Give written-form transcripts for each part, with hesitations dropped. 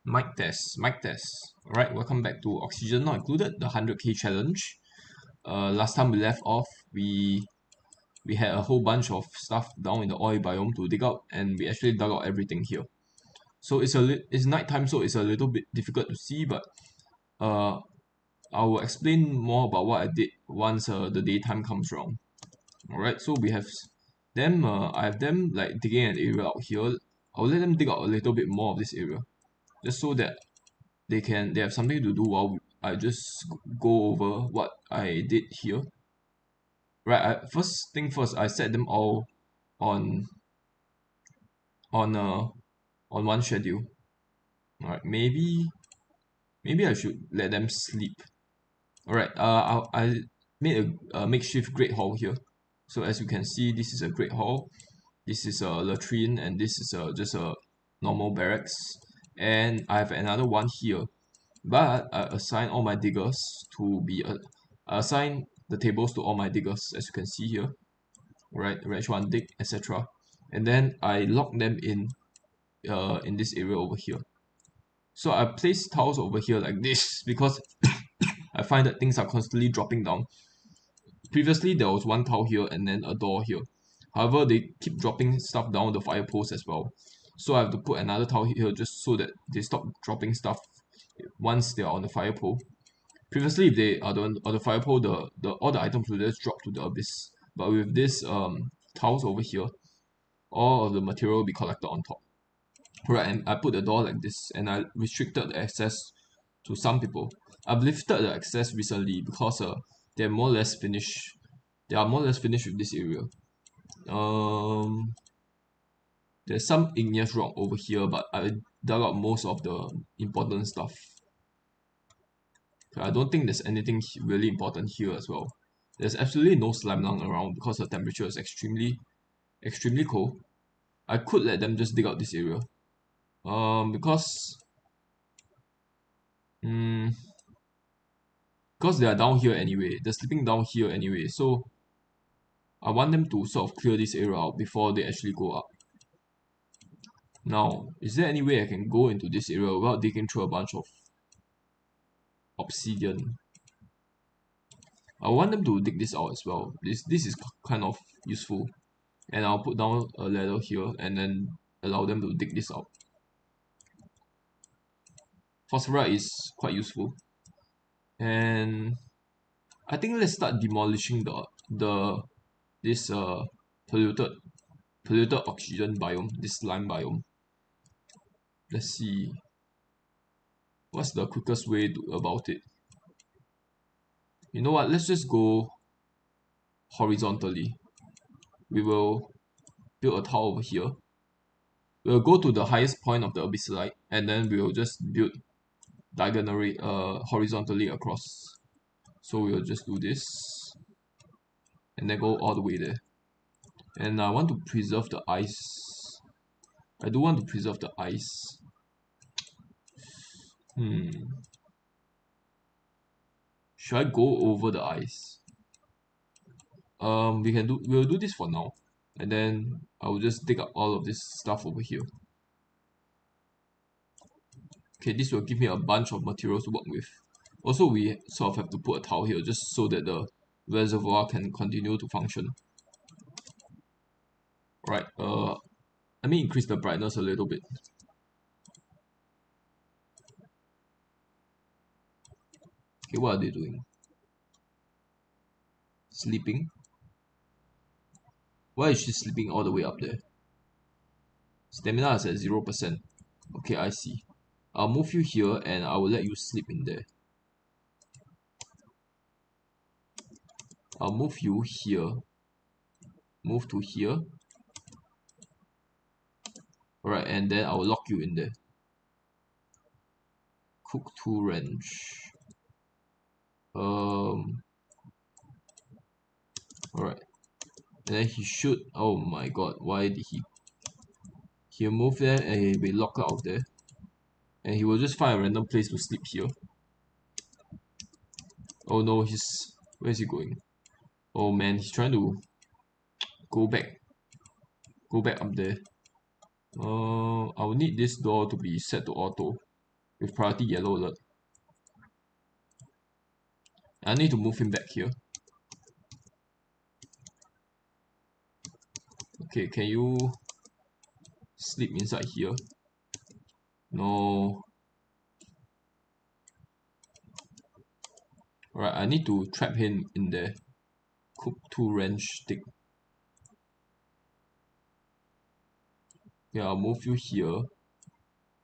Mic test, mic test. Alright, welcome back to Oxygen Not Included, the 100k challenge. Last time we left off, we had a whole bunch of stuff down in the oil biome to dig out, and we actually dug out everything here. So it's nighttime, so it's a little bit difficult to see, but uh, I will explain more about what I did once the daytime comes around. Alright, so we have them. I have them like digging an area out here. I'll let them dig out a little bit more of this area, just so that they have something to do while I just go over what I did here. Right, first thing first, I set them all on on uh on one schedule. Alright, maybe I should let them sleep. Alright, I made a makeshift great hall here. So as you can see, this is a great hall, this is a latrine, and this is just a normal barracks. And I have another one here, but I assign all my diggers to be I assign the tables to all my diggers, as you can see here. Right, reg 1 dig, etc. And then I lock them in this area over here. So I place tiles over here like this because I find that things are constantly dropping down. Previously there was one tile here and then a door here. However, they keep dropping stuff down the fire post as well. So I have to put another tile here just so that they stop dropping stuff once they are on the fire pole. Previously, if they are on the fire pole, the all the items will just drop to the abyss. But with this tiles over here, all of the material will be collected on top. Right, and I put the door like this, and I restricted the access to some people. I've lifted the access recently because they're more or less finished. They are more or less finished with this area. There's some igneous rock over here, but I dug out most of the important stuff. I don't think there's anything really important here as well. There's absolutely no slime lying around because the temperature is extremely cold. I could let them just dig out this area. Because mm, because they are down here anyway. They're sleeping down here anyway. So I want them to sort of clear this area out before they actually go up. Now, is there any way I can go into this area without digging through a bunch of obsidian? I want them to dig this out as well. This is kind of useful. And I'll put down a ladder here and then allow them to dig this out. Phosphorite is quite useful. And I think let's start demolishing this polluted oxygen biome, this slime biome. Let's see what's the quickest way about it. You know what, let's just go horizontally. We will build a tower over here. We'll go to the highest point of the abyssite and then we'll just build diagonally horizontally across. So we'll just do this and then go all the way there. And I want to preserve the ice. I do want to preserve the ice. Should I go over the ice? We'll do this for now. And then I will just dig up all of this stuff over here. Okay, this will give me a bunch of materials to work with. Also, we sort of have to put a tile here just so that the reservoir can continue to function. Right, let me increase the brightness a little bit. Okay, what are they doing? Sleeping? Why is she sleeping all the way up there? Stamina is at 0%. Okay, I see. I'll move you here and I will let you sleep in there. I'll move you here. Move to here. Alright, and then I will lock you in there. Cook 2 wrench. Alright. And then he should. Oh my god, why did he'll move there and he'll be locked out of there. And he will just find a random place to sleep here. Oh no, where is he going? Oh man, he's trying to go back up there. I will need this door to be set to auto. with priority yellow alert. I need to move him back here. Okay, can you sleep inside here? No. Alright, I need to trap him in there. Cook 2 wrench stick. Yeah, I'll move you here.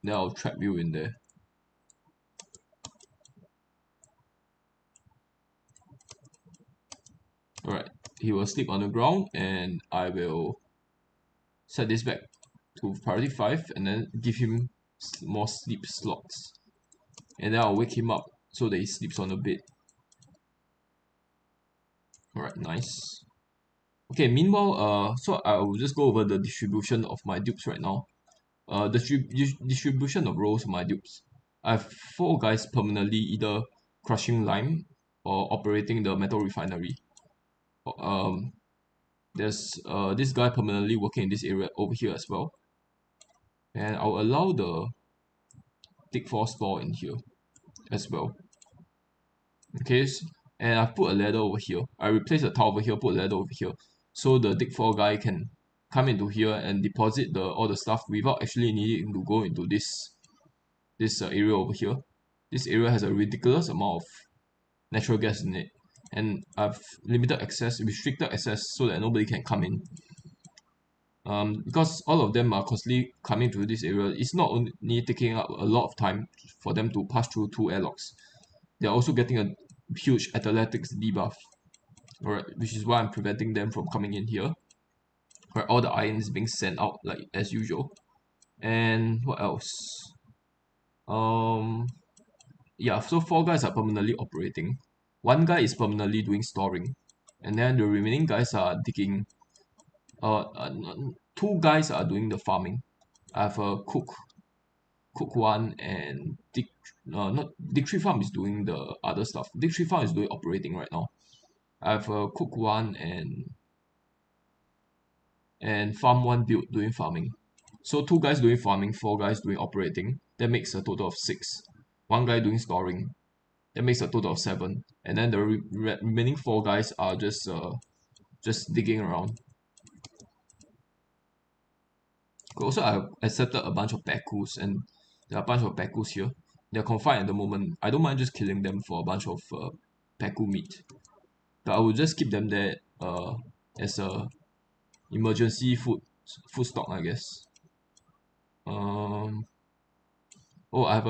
Then I'll trap you in there. Alright, he will sleep on the ground and I will set this back to priority 5 and then give him more sleep slots. And then I'll wake him up so that he sleeps on the bed. Alright, nice. Okay, meanwhile, so I will just go over the distribution of my dupes right now. The distribution of roles of my dupes. I have 4 guys permanently either crushing lime or operating the metal refinery. There's this guy permanently working in this area over here as well. And I'll allow the Tick 4 store in here as well. Okay, and I've put a ladder over here. I replaced the tile over here, put a ladder over here. So the Tick 4 guy can come into here and deposit all the stuff without actually needing to go into this area over here. This area has a ridiculous amount of natural gas in it. And I've restricted access so that nobody can come in. Because all of them are constantly coming to this area, it's not only taking up a lot of time for them to pass through 2 airlocks. They're also getting a huge athletics debuff. Alright, which is why I'm preventing them from coming in here. Where all the iron is being sent out like as usual. And what else? Yeah, so 4 guys are permanently operating. 1 guy is permanently doing storing. And then the remaining guys are digging. 2 guys are doing the farming. I have a cook 1 and Dick 3 farm is doing the other stuff. Dick 3 farm is doing operating right now. I have a cook 1 and farm 1 build doing farming. So 2 guys doing farming, 4 guys doing operating. That makes a total of 6. 1 guy doing storing. That makes a total of 7. And then the remaining 4 guys are just digging around. Also, I accepted a bunch of Pekus, and there are a bunch of Pekus here. They're confined at the moment. I don't mind just killing them for a bunch of Peku meat. But I will just keep them there as a emergency food stock, I guess. Oh, I have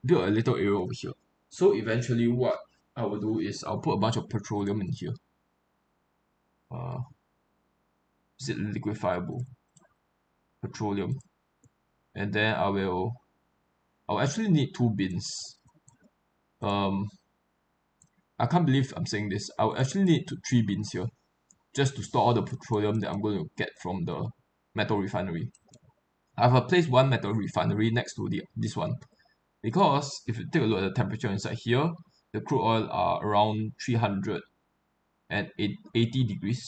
built a little area over here. So eventually what I will do is I'll put a bunch of petroleum in here. Is it liquefiable? Petroleum. And then I'll actually need 2 bins. I can't believe I'm saying this. I'll actually need 3 bins here just to store all the petroleum that I'm going to get from the metal refinery. I've placed 1 metal refinery next to this one because if you take a look at the temperature inside here, the crude oil are around 380 degrees.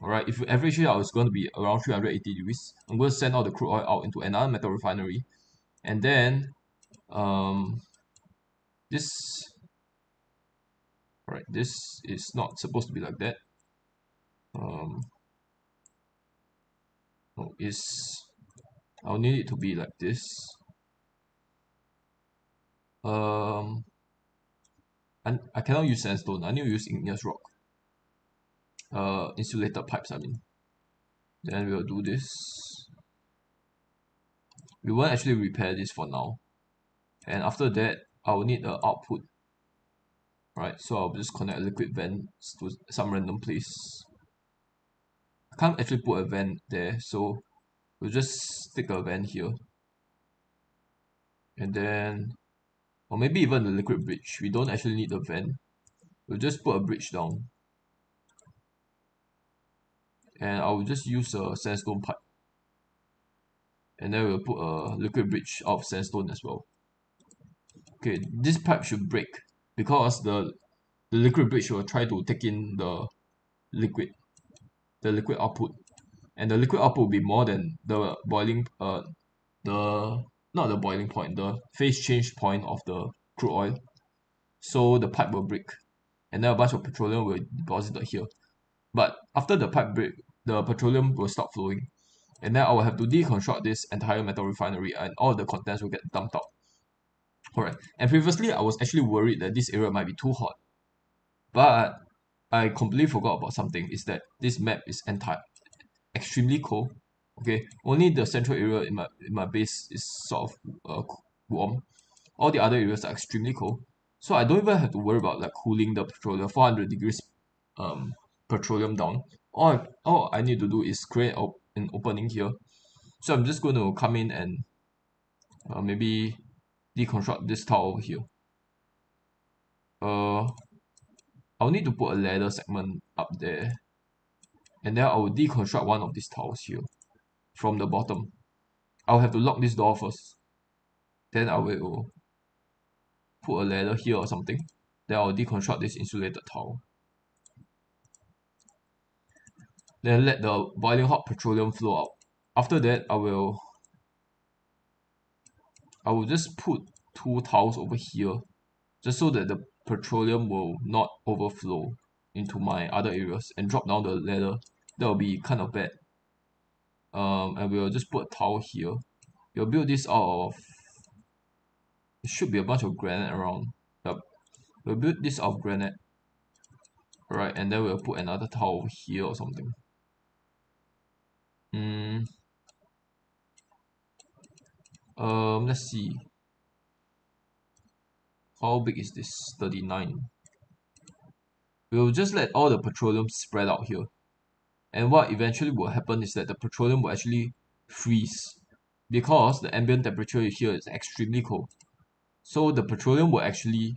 Alright, if you average it out, it's going to be around 380 degrees. I'm going to send all the crude oil out into another metal refinery. And then, this is not supposed to be like that. No, I'll need it to be like this. I cannot use sandstone. I need to use igneous rock. Insulated pipes, I mean. Then we'll do this. We won't actually repair this for now. And after that, I will need the output. Right, so I'll just connect liquid vents to some random place. I can't actually put a vent there, so we'll just stick a vent here. And then, or maybe even the liquid bridge. We don't actually need the vent. We'll just put a bridge down. And I'll just use a sandstone pipe. And then we'll put a liquid bridge of sandstone as well. Okay, this pipe should break because the liquid bridge will try to take in the liquid output, and the liquid output will be more than the boiling the not the boiling point, the phase change point of the crude oil. So the pipe will break, and then a bunch of petroleum will deposit here. But after the pipe break, the petroleum will stop flowing, and then I will have to deconstruct this entire metal refinery, and all the contents will get dumped out. Alright, and previously I was actually worried that this area might be too hot, but I completely forgot about something, is that this map is extremely cold. Okay, only the central area in my base is sort of warm. All the other areas are extremely cold, so I don't even have to worry about like cooling the petroleum 400 degrees um petroleum down. All I need to do is create an opening here. So I'm just going to come in and maybe deconstruct this tile over here. I'll need to put a ladder segment up there, and then I will deconstruct one of these tiles here from the bottom. I'll have to lock this door first. Then I will put a ladder here or something. Then I'll deconstruct this insulated tile. Then let the boiling hot petroleum flow out. After that, I will just put two tiles over here, just so that the petroleum will not overflow into my other areas and drop down the ladder. That will be kind of bad. And we'll just put a tile here. We'll build this out of, it should be a bunch of granite around. Yep. We'll build this out of granite. Alright, and then we'll put another tile over here or something. Let's see. How big is this? 39. We'll just let all the petroleum spread out here. And what eventually will happen is that the petroleum will actually freeze, because the ambient temperature here is extremely cold. So the petroleum will actually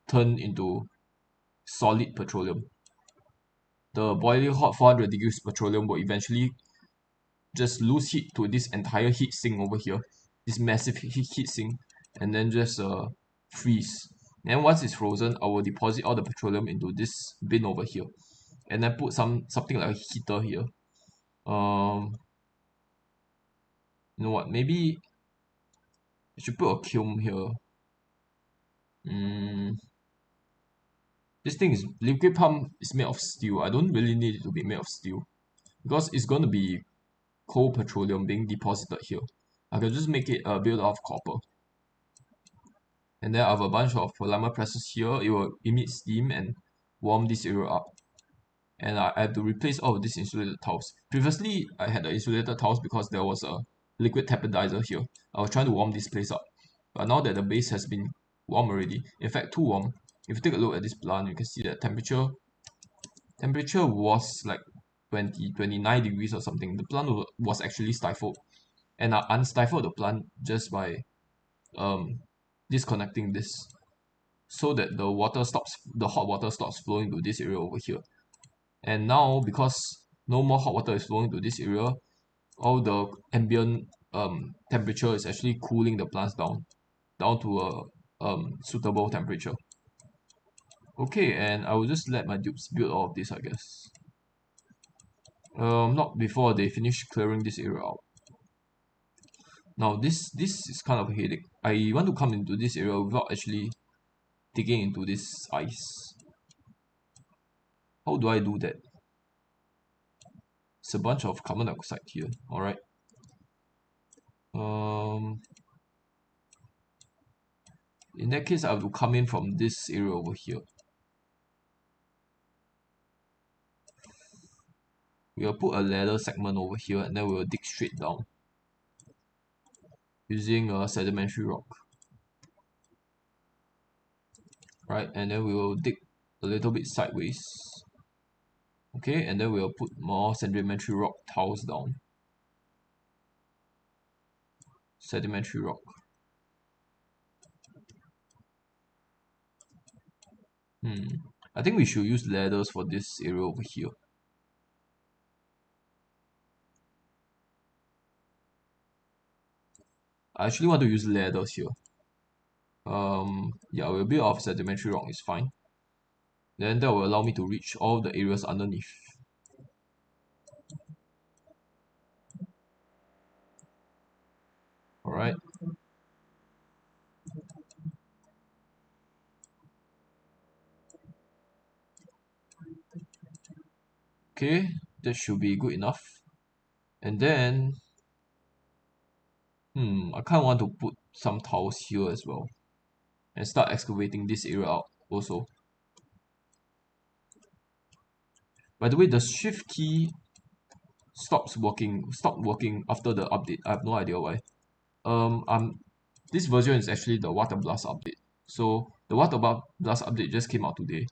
turn into solid petroleum. The boiling hot 400 degrees petroleum will eventually just lose heat to this entire heat sink over here, this massive heat sink, and then just freeze. And once it's frozen, I will deposit all the petroleum into this bin over here, and then put something like a heater here. You know what? Maybe I should put a kiln here. This thing is liquid pump is made of steel. I don't really need it to be made of steel, because it's going to be cold petroleum being deposited here. I can just make it built out of copper. And then I have a bunch of polymer presses here. It will emit steam and warm this area up. And I have to replace all of these insulated tiles. Previously, I had the insulated tiles because there was a liquid tapidizer here. I was trying to warm this place up. But now that the base has been warm already, in fact too warm, if you take a look at this plant, you can see that temperature was like 29 degrees or something. The plant was actually stifled. And I unstifled the plant just by disconnecting this, so that the hot water stops flowing to this area over here. And now, because no more hot water is flowing to this area, all the ambient temperature is actually cooling the plants down to a suitable temperature. Okay, and I will just let my dupes build all of this, I guess. Not before they finish clearing this area out. Now this is kind of a headache. I want to come into this area without actually digging into this ice. How do I do that? It's a bunch of carbon dioxide here. Alright. In that case, I have to come in from this area over here. We'll put a ladder segment over here, and then we'll dig straight down using a sedimentary rock. Right, and then we will dig a little bit sideways. Okay, and then we'll put more sedimentary rock tiles down. Sedimentary rock. I think we should use ladders for this area over here. I actually want to use ladders here. Yeah, we'll build off sedimentary rock, is fine. Then that will allow me to reach all the areas underneath. Alright. Okay, that should be good enough. And then, I kind of want to put some towers here as well and start excavating this area out also. By the way, the shift key stopped working after the update. I have no idea why. This version is actually the Water Blast update. So the Water Blast update just came out today,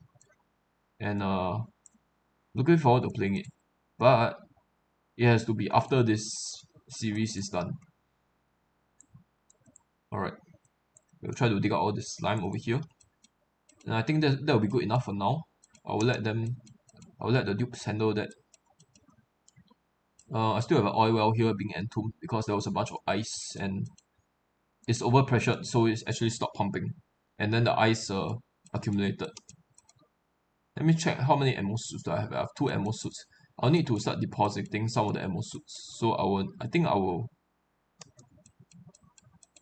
and looking forward to playing it. But it has to be after this series is done. All right, we'll try to dig out all this slime over here, and I think that will be good enough for now. I will let the dupes handle that. I still have an oil well here being entombed because there was a bunch of ice and it's overpressured, so it's actually stopped pumping, and then the ice accumulated. Let me check how many ammo suits do I have. I have 2 ammo suits. I'll need to start depositing some of the ammo suits. So I think I will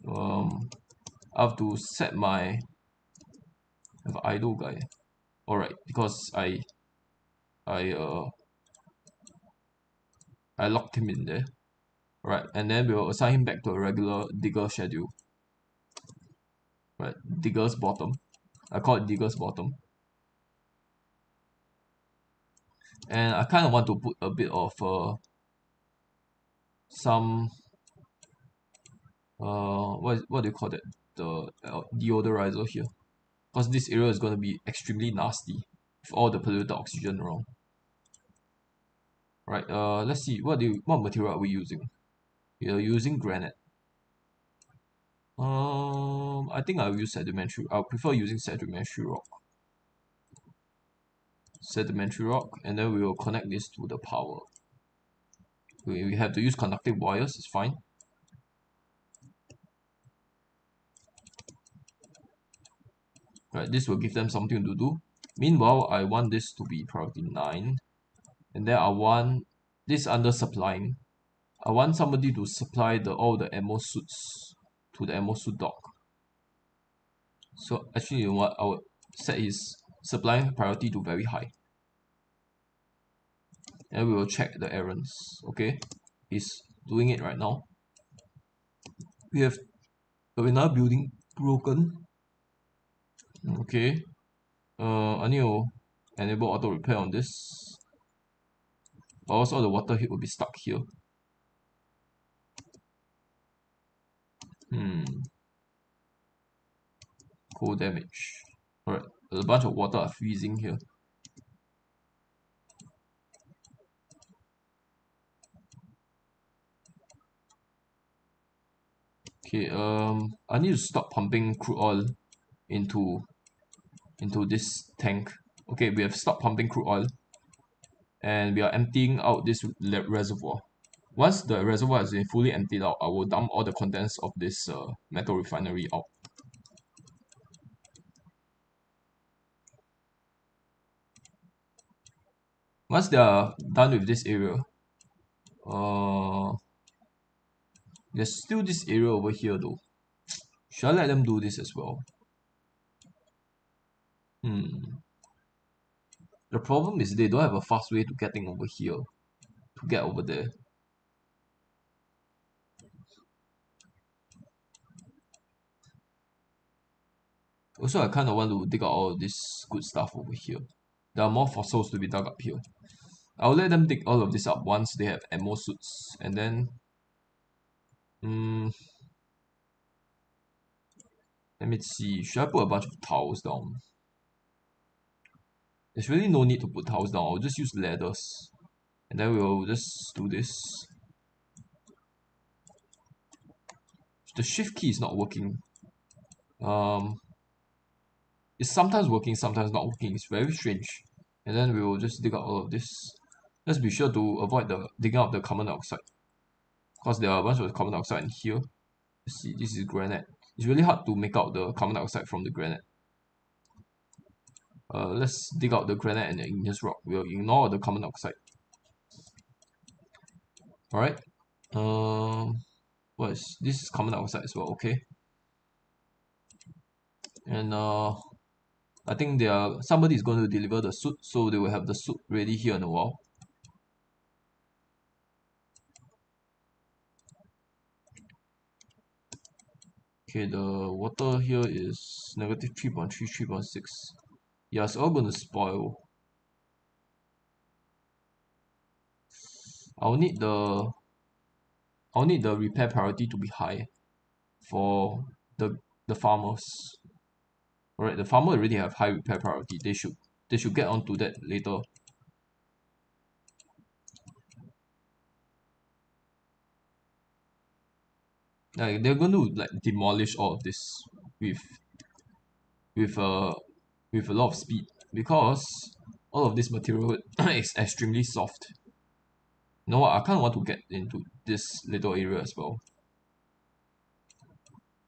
I have to set my have idle guy. Alright, because I uh I locked him in there. Right, and then we'll assign him back to a regular digger schedule. Right, digger's bottom. I call it digger's bottom. And I kind of want to put a bit of some what do you call that, the deodorizer here, because this area is going to be extremely nasty with all the polluted oxygen around. Right, let's see, what material are we using? We are using granite. I think I'll use sedimentary. I'll prefer using sedimentary rock, and then we will connect this to the power. We have to use conductive wires, it's fine. Right, this will give them something to do. Meanwhile, I want this to be priority 9, and then I want this under supplying. I want somebody to supply all the ammo suits to the ammo suit dock. So actually, you know what? I would set his supplying priority to very high. And we will check the errands. Okay, he's doing it right now. We have another building broken. Okay. I need to enable auto repair on this. Or else all the water hit will be stuck here. Cold damage. Alright, there's a bunch of water are freezing here. Okay, I need to stop pumping crude oil into this tank. Okay, we have stopped pumping crude oil and we are emptying out this reservoir. Once the reservoir has been fully emptied out, I will dump all the contents of this metal refinery out. Once they are done with this area, there's still this area over here though. Should I let them do this as well? The problem is they don't have a fast way to getting over here, to get over there. Also, I kind of want to dig out all this good stuff over here. There are more fossils to be dug up here. I'll let them dig all of this up once they have ammo suits, and then let me see, should I put a bunch of towels down? There's really no need to put towels down. I'll just use ladders, and then we'll just do this. The shift key is not working. It's sometimes working, sometimes not working. It's very strange. And then we will just dig out all of this. Let's be sure to avoid the digging out the carbon dioxide, because there are a bunch of carbon dioxide in here. Let's see, this is granite. It's really hard to make out the carbon dioxide from the granite. Let's dig out the granite and the igneous rock. We'll ignore the carbon dioxide. Alright. What is this? Is carbon dioxide as well, okay. And I think somebody is going to deliver the suit, so they will have the suit ready here in a while. Okay, the water here is negative 3.3, 3.6. Yeah, it's all going to spoil. I'll need the I'll need the repair priority to be high for the farmers. Alright, the farmer already have high repair priority. They should get onto that later. Like they're going to like demolish all of this with with uh with a lot of speed because all of this material is extremely soft. You know what? I kind of want to get into this little area as well.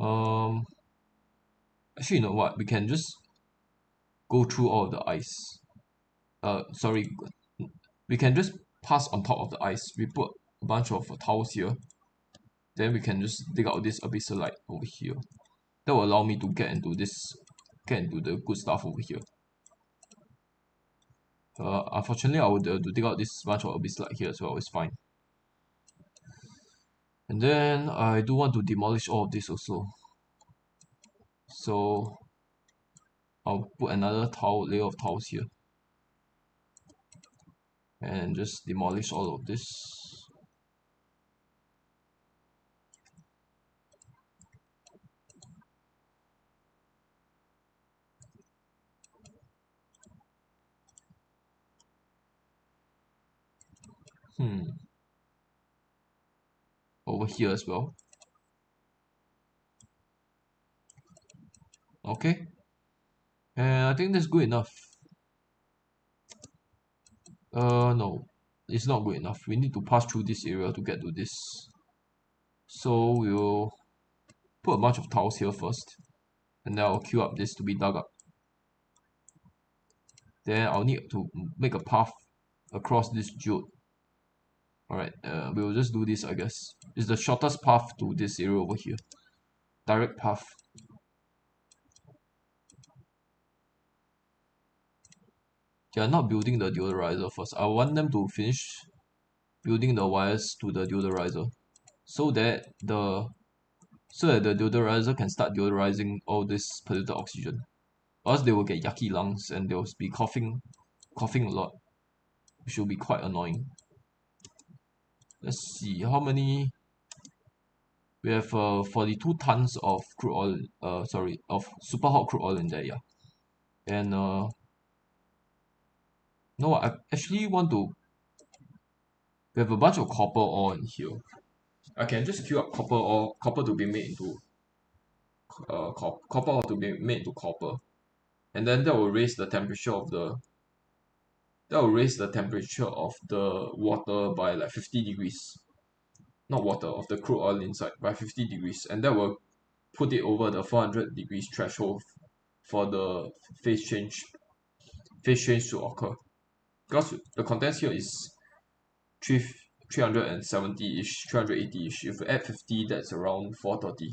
Um, Actually, you know what? We can just go through all of the ice. Sorry, we can just pass on top of the ice. We put a bunch of tiles here. Then we can just dig out this abyssalite over here. That will allow me to get into the good stuff over here. Unfortunately, I would to dig out this bunch of abyssalite here as well. It's fine. And then I do want to demolish all of this also. So I'll put another layer of tiles here. And just demolish all of this. Over here as well. Okay. And I think that's good enough. No. It's not good enough. We need to pass through this area to get to this. So we'll put a bunch of tiles here first. And then I'll queue up this to be dug up. Then I'll need to make a path across this geode. Alright, we'll just do this, I guess. It's the shortest path to this area over here. Direct path. They are not building the deodorizer first. I want them to finish building the wires to the deodorizer so that the deodorizer can start deodorizing all this polluted oxygen. Or else they will get yucky lungs and they'll be coughing a lot, which will be quite annoying. Let's see how many. We have 42 tons of crude oil. Of super hot crude oil in there, yeah. And no, I actually want to. We have a bunch of copper ore in here. I can just queue up copper to be made into copper ore to be made into copper, and then that will raise the temperature of the water by like 50 degrees. Not water, of the crude oil inside by 50 degrees, and that will put it over the 400 degrees threshold for the phase change to occur. Because the contents here is 370-ish, 380-ish. If you add 50, that's around 430.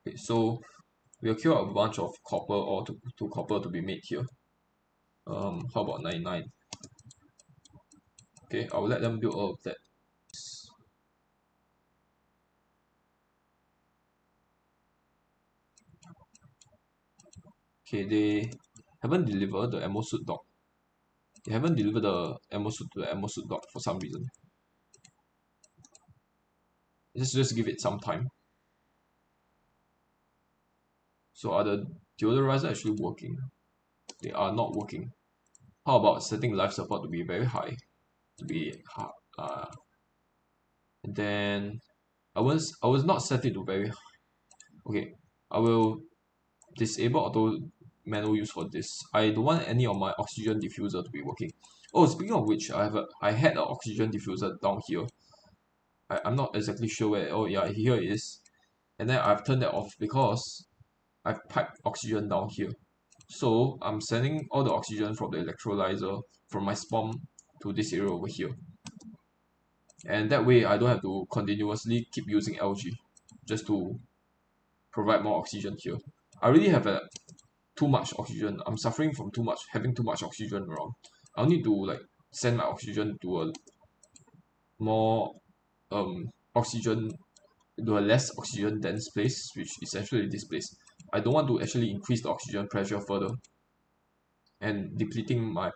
Okay, so we'll queue up a bunch of copper or to copper to be made here. How about 99? Okay, I'll let them build all of that. Okay, they haven't delivered the ammo suit dock. They haven't delivered the ammo suit to the ammo suit dock for some reason. Let's just give it some time. So are the deodorizer actually working? They are not working. How about setting life support to be very high? To be hard. And then I was not set it to very high. Okay, I will disable auto manual use for this. I don't want any of my oxygen diffuser to be working. Oh, speaking of which, I had an oxygen diffuser down here. I'm not exactly sure where. Oh yeah, here it is. And then I've turned that off because I've piped oxygen down here. So I'm sending all the oxygen from the electrolyzer from my spawn to this area over here. And that way I don't have to continuously keep using algae just to provide more oxygen here. I really have too much oxygen. I'm suffering from having too much oxygen around. I'll need to like send my oxygen to a more oxygen to a less oxygen dense place, which is actually this place. I don't want to actually increase the oxygen pressure further and depleting my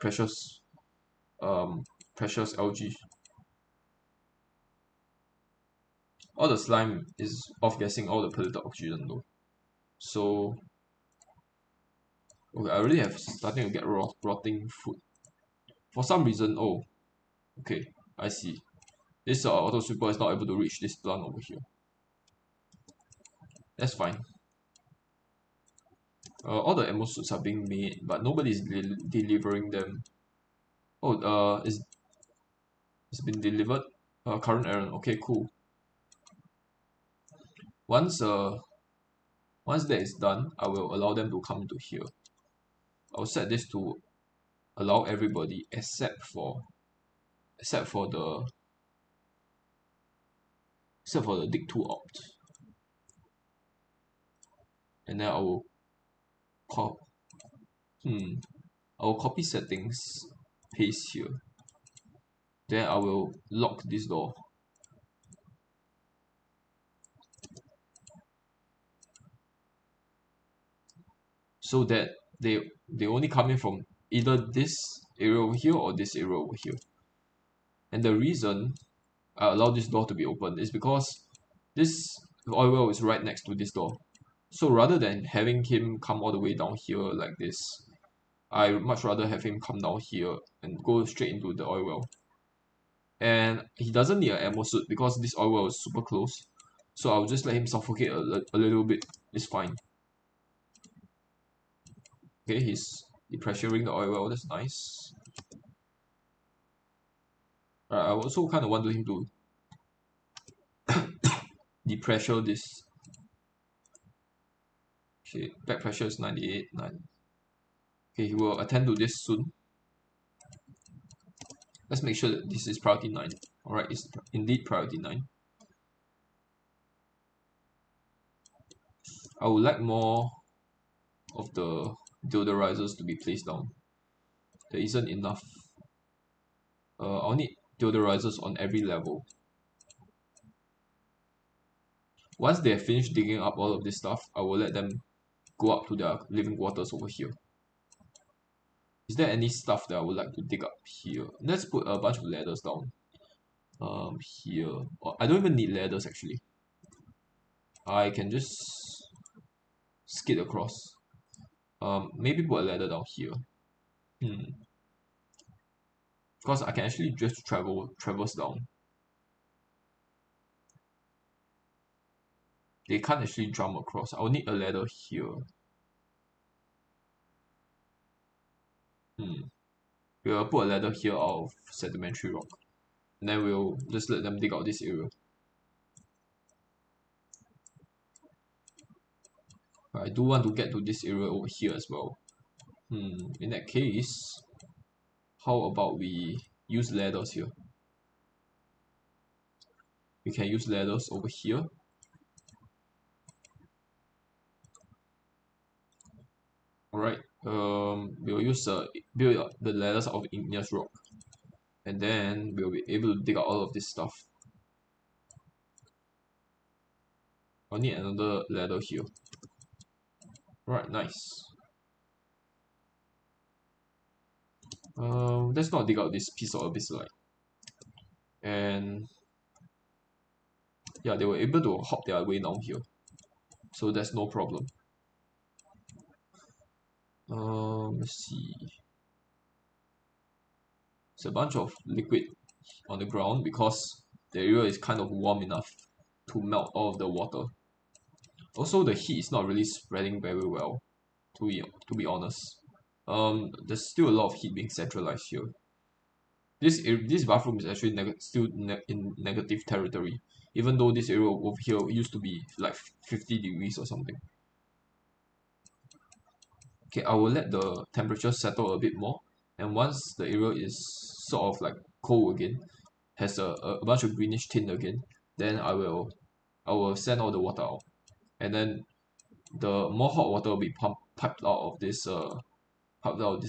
um precious algae. All the slime is off gassing all the polluted oxygen though. So okay, I already have starting to get rotting food. For some reason, oh, okay, I see. This auto sweeper is not able to reach this plant over here. That's fine. All the ammo suits are being made, but nobody is delivering them. Oh, it's been delivered. Current errand. Okay, cool. Once once that is done, I will allow them to come into here. I'll set this to allow everybody except for the dig to opt. And then I will cop I will copy settings, paste here. Then I will lock this door. So that they only come in from either this area over here or this area over here. And the reason I allow this door to be open is because this oil well is right next to this door. So rather than having him come all the way down here like this, I would much rather have him come down here and go straight into the oil well. And he doesn't need an ammo suit because this oil well is super close. So I'll just let him suffocate a little bit. It's fine. Okay, he's depressuring the oil well. That's nice. I also kind of wanted him to depressure this. Okay, back pressure is 98. Okay, he will attend to this soon. Let's make sure that this is priority 9. Alright, it's indeed priority 9. I would like more of the deodorizers to be placed down. There isn't enough. I'll need deodorizers on every level. Once they have finished digging up all of this stuff, I will let them go up to their living quarters over here. Is there any stuff that I would like to dig up here? Let's put a bunch of ladders down. Here. Oh, I don't even need ladders actually. I can just skid across. Maybe put a ladder down here. Because I can actually just traverse down. They can't actually jump across. I'll need a ladder here. We'll put a ladder here out of sedimentary rock. And then we'll just let them dig out this area. I do want to get to this area over here as well. In that case, how about we use ladders here? We can use ladders over here. Alright, we'll use build the ladders out of igneous rock. And then we'll be able to dig out all of this stuff. I'll need another ladder here. Alright, nice. Let's not dig out this piece of abyssalite. And yeah, they were able to hop their way down here. So that's no problem. Let's see. It's a bunch of liquid on the ground because the area is kind of warm enough to melt all of the water. Also, the heat is not really spreading very well, to be honest. There's still a lot of heat being centralized here. This bathroom is actually in negative territory, even though this area over here used to be like 50 degrees or something. Okay, I will let the temperature settle a bit more, and once the area is sort of like cold again, has a bunch of greenish tint again, then I will send all the water out, and then the more hot water will be piped out of this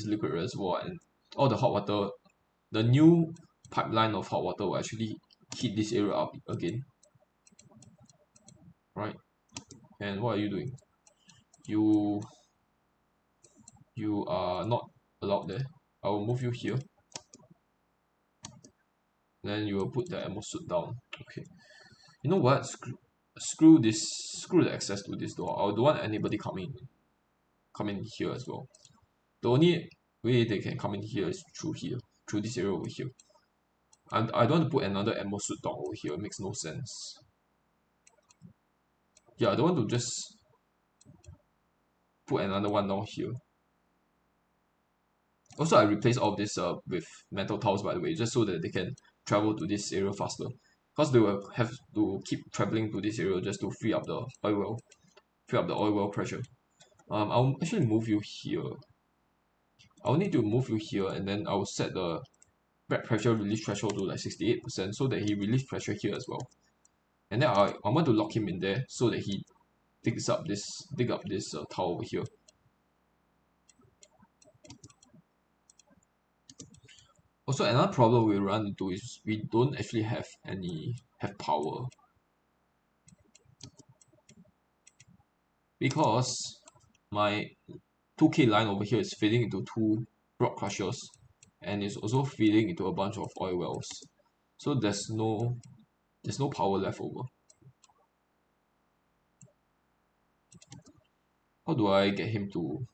liquid reservoir, and all the hot water, the new pipeline of hot water will actually heat this area up again, right? And what are you doing? You you are not allowed there. I will move you here. Then you will put the ammo suit down. Okay. You know what? Screw the access to this door. I don't want anybody come in here as well. The only way they can come in here is through this area over here. I don't want to put another ammo suit down over here. It makes no sense. Yeah, I don't want to just put another one down here. Also, I replaced all of this with metal tiles, by the way, just so that they can travel to this area faster. Because they will have to keep traveling to this area just to free up the oil well pressure. I'll actually move you here. I'll need to move you here, and then I'll set the back pressure release threshold to like 68% so that he release pressure here as well. And then I want to lock him in there so that he dig up this tile over here. Also, another problem we run into is we don't actually have power, because my 2K line over here is feeding into two rock crushers, and it's also feeding into a bunch of oil wells. So there's no power left over. How do I get him to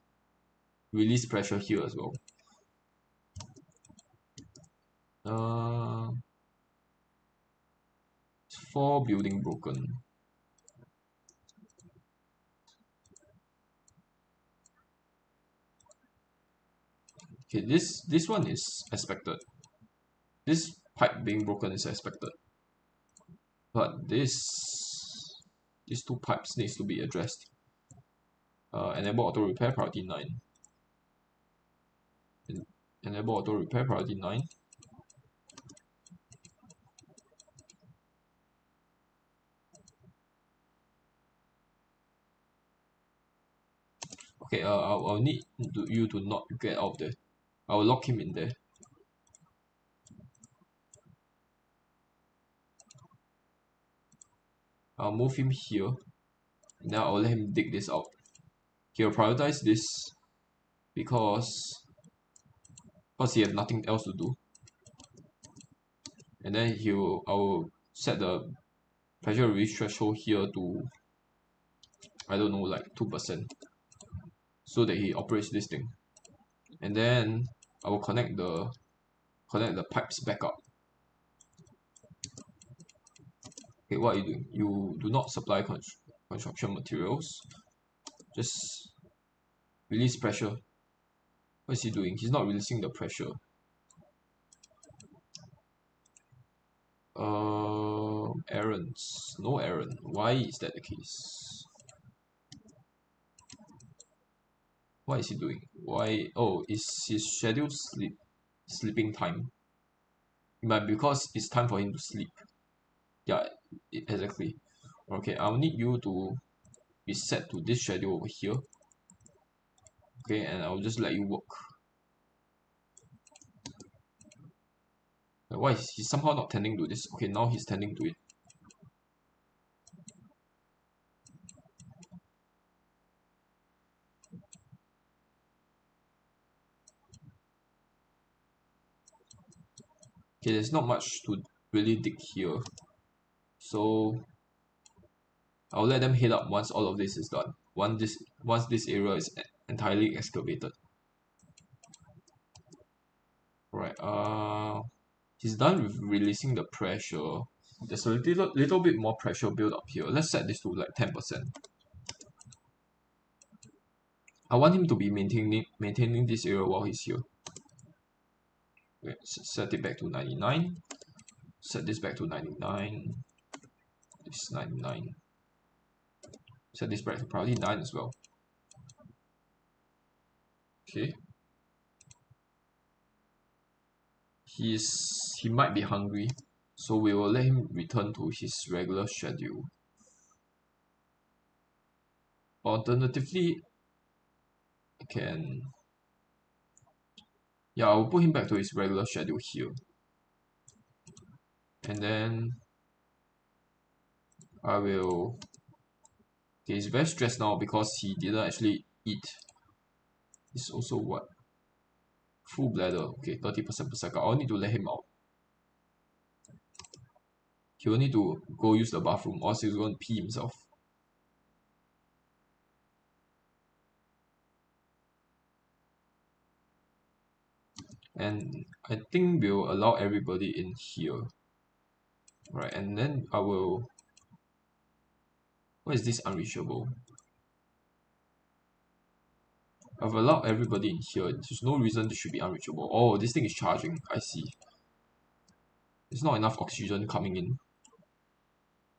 release pressure here as well? 4 building broken. Okay, this one is expected. This pipe being broken is expected. But these two pipes needs to be addressed. Enable auto repair priority 9. Enable auto repair priority 9. Okay, I'll need you to not get out there. I will lock him in there. I'll move him here. Now I'll let him dig this out. He'll prioritize this because he has nothing else to do. And then I will set the pressure release threshold here to, I don't know, like 2%, so that he operates this thing. And then I will connect the pipes back up. Okay, what are you doing? You do not supply construction materials. Just release pressure. What is he doing? He's not releasing the pressure. Errands. No errand. Why is that the case? What is he doing? Why? Oh, is his scheduled sleeping time? But because it's time for him to sleep. Yeah, exactly. Okay, I'll need you to be set to this schedule over here. Okay, and I'll just let you work. Why is he somehow not tending to this? Okay, now he's tending to it. Okay, there's not much to really dig here. So I'll let them head up once all of this is done. Once this area is entirely excavated. Right, he's done with releasing the pressure. There's a little bit more pressure built up here. Let's set this to like 10%. I want him to be maintaining this area while he's here. Okay, set it back to 99. Set this back to 99. This 99. Set this back to probably 9 as well. Okay. He might be hungry, so we will let him return to his regular schedule. Alternatively, I can, yeah, I'll put him back to his regular schedule here. And then I will, okay, he's very stressed now because he didn't actually eat. It's also what? Full bladder. Okay, 30% per cycle. I'll need to let him out. He will need to go use the bathroom or else he's going to pee himself. And I think we'll allow everybody in here. Right, and then I will, what is this unreachable? I've allowed everybody in here. There's no reason this should be unreachable. Oh, this thing is charging. I see. There's not enough oxygen coming in.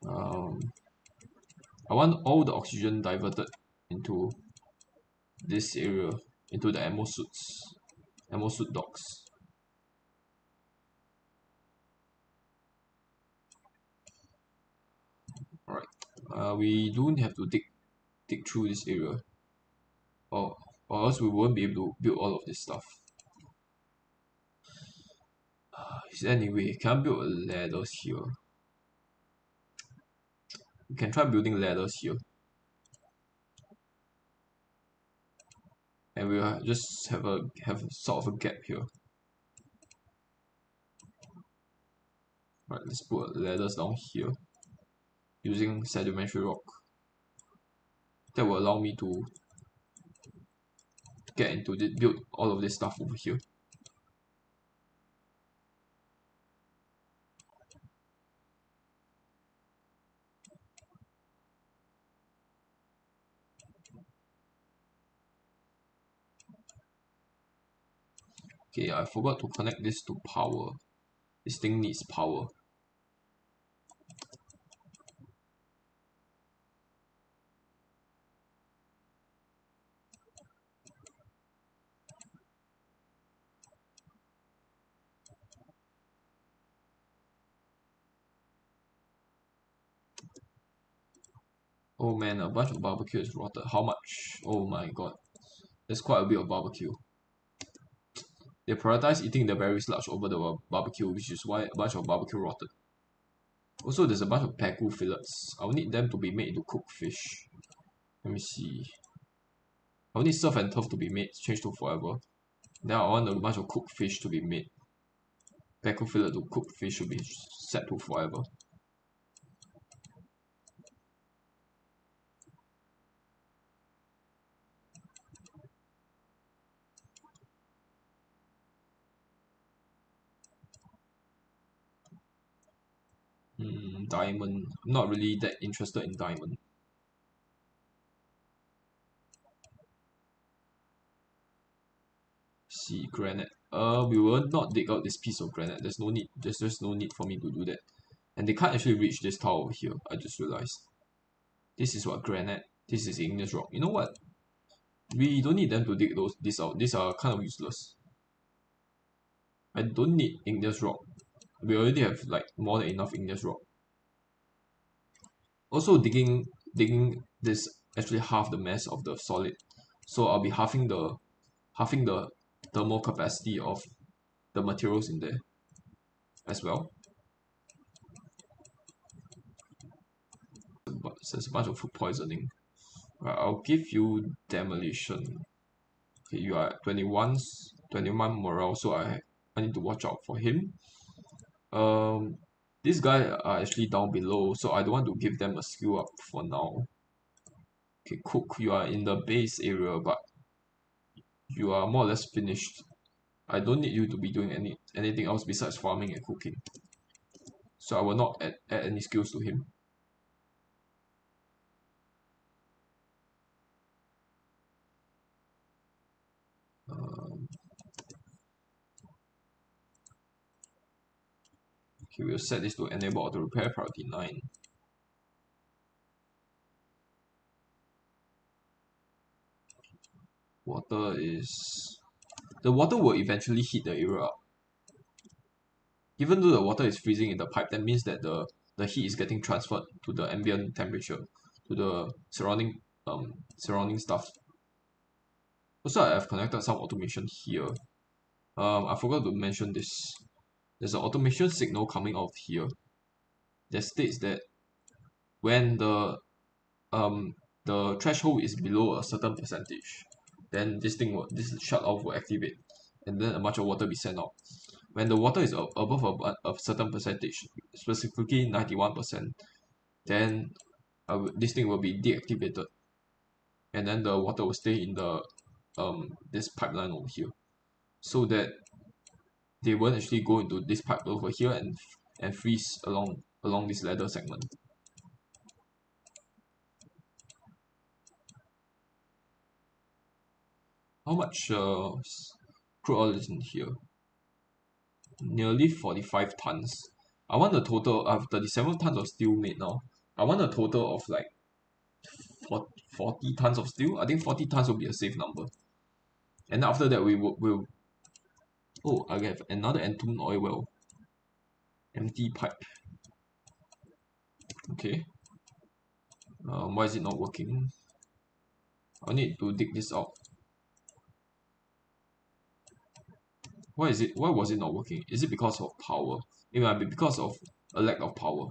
I want all the oxygen diverted into this area, into the ammo suits, ammo suit docks. Alright, we do have to dig through this area, or else we won't be able to build all of this stuff. Is there any way? Can I build ladders here? We can try building ladders here. And we'll just have sort of a gap here. Right, let's put ladders down here using sedimentary rock. That will allow me to get into the build all of this stuff over here. Okay, I forgot to connect this to power. This thing needs power. Oh man, a bunch of barbecue is rotted. How much? Oh my god. There's quite a bit of barbecue. They prioritize eating the berries large over the barbecue, which is why a bunch of barbecue rotted. Also, there's a bunch of pacu fillets. I'll need them to be made into cooked fish. Let me see. I'll need surf and turf to be made, change to forever. Then I want a bunch of cooked fish to be made. Pacu fillet to cooked fish should be set to forever. Diamond. I'm not really that interested in diamond. See, granite. We will not dig out this piece of granite. There's no need. There's just no need for me to do that. And they can't actually reach this tower over here. I just realized. This is what granite. This is igneous rock. You know what? We don't need them to dig this out. These are kind of useless. I don't need igneous rock. We already have like more than enough igneous rock. Also digging this actually half the mass of the solid. So I'll be halving the thermal capacity of the materials in there as well. But there's a bunch of food poisoning. Right, I'll give you demolition. Okay, you are 21 morale, so I need to watch out for him. These guys are actually down below, so I don't want to give them a skill up for now. Okay, cook, you are in the base area, but you are more or less finished. I don't need you to be doing anything else besides farming and cooking. So I will not add any skills to him. Okay, we'll set this to enable auto repair priority 9. Water is... The water will eventually heat the area up. Even though the water is freezing in the pipe, that means that the heat is getting transferred to the ambient temperature, to the surrounding surrounding stuff. Also, I've connected some automation here. I forgot to mention this. There's an automation signal coming out of here that states that when um the threshold is below a certain percentage, then this shut off will activate, and then a bunch of water be sent out. When the water is above a certain percentage, specifically 91%, then this thing will be deactivated, and then the water will stay in the this pipeline over here, so that they won't actually go into this pipe over here and freeze along this ladder segment. How much crude oil is in here? Nearly 45 tons. I want a total of 37 tons of steel made now. I want a total of like 40 tons of steel. I think 40 tons will be a safe number. And after that, will. Oh, I have another entombed oil well. Empty pipe. Okay. Why is it not working? I need to dig this out. Why was it not working? Is it because of power? It might be because of a lack of power.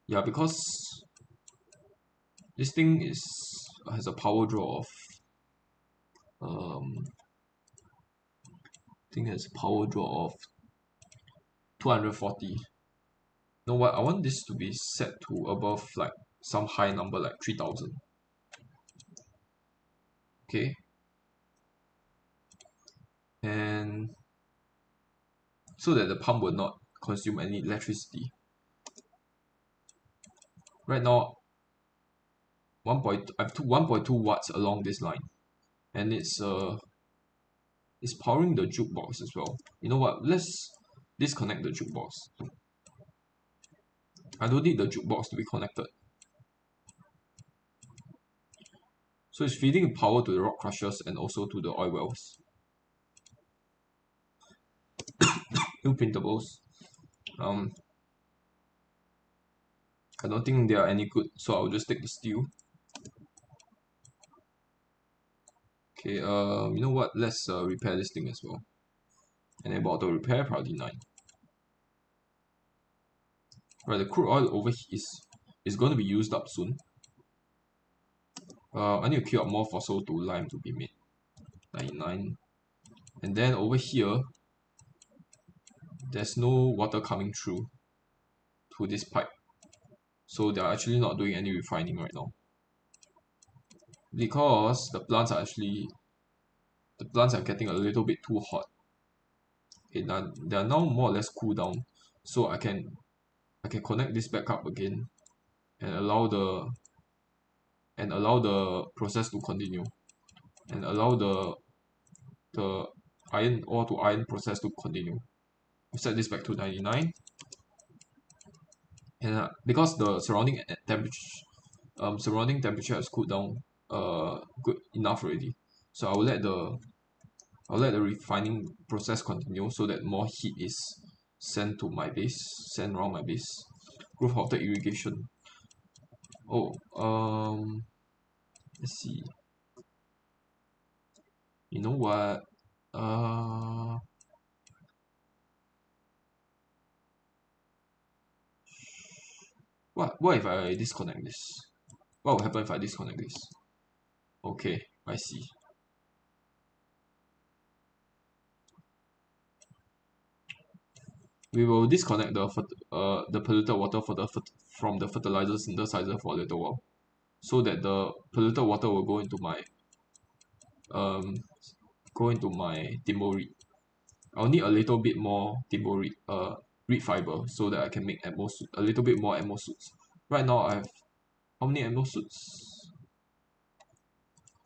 Yeah, because this thing has a power draw of I think it has a power draw of 240. No, what I want this to be set to above like some high number like 3000. Okay. And so that the pump will not consume any electricity. Right now, I have 1.2 watts along this line, and it's powering the jukebox as well. You know what? Let's disconnect the jukebox. I don't need the jukebox to be connected. So it's feeding power to the rock crushers and also to the oil wells. New printables. I don't think they are any good, so I'll just take the steel. Okay, you know what? Let's repair this thing as well. Enable auto repair, priority 9. Right, the crude oil over here is going to be used up soon. I need to queue up more fossil to lime to be made. 99. And then over here, there's no water coming through to this pipe. So they're actually not doing any refining right now. Because the plants are getting a little bit too hot. Okay, now they are now more or less cooled down. So I can connect this back up again and allow the process to continue, and allow the iron ore to iron process to continue. Set this back to 99, and because the surrounding temperature has cooled down good enough already, so I'll let the refining process continue so that more heat is sent around my base. Growth halted irrigation. Oh, let's see. You know what? What if I disconnect this? What will happen if I disconnect this? Okay, I see. We will disconnect the polluted water from the fertilizer synthesizer for a little while, so that the polluted water will go into my um timber reed. I'll need a little bit more timber reed fiber so that I can make a little bit more ammo suits. Right now I have how many ammo suits?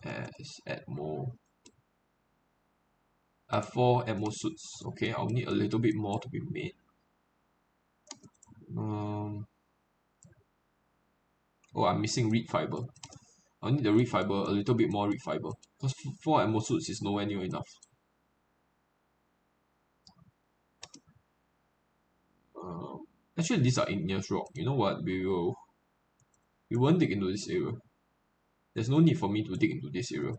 As ammo. I have 4 ammo suits. Okay, I'll need a little bit more to be made. Oh, I'm missing reed fiber. I need the reed fiber, a little bit more reed fiber. Because 4 ammo suits is nowhere near enough. Actually, these are igneous rock. You know what? We won't dig into this area. There's no need for me to dig into this area.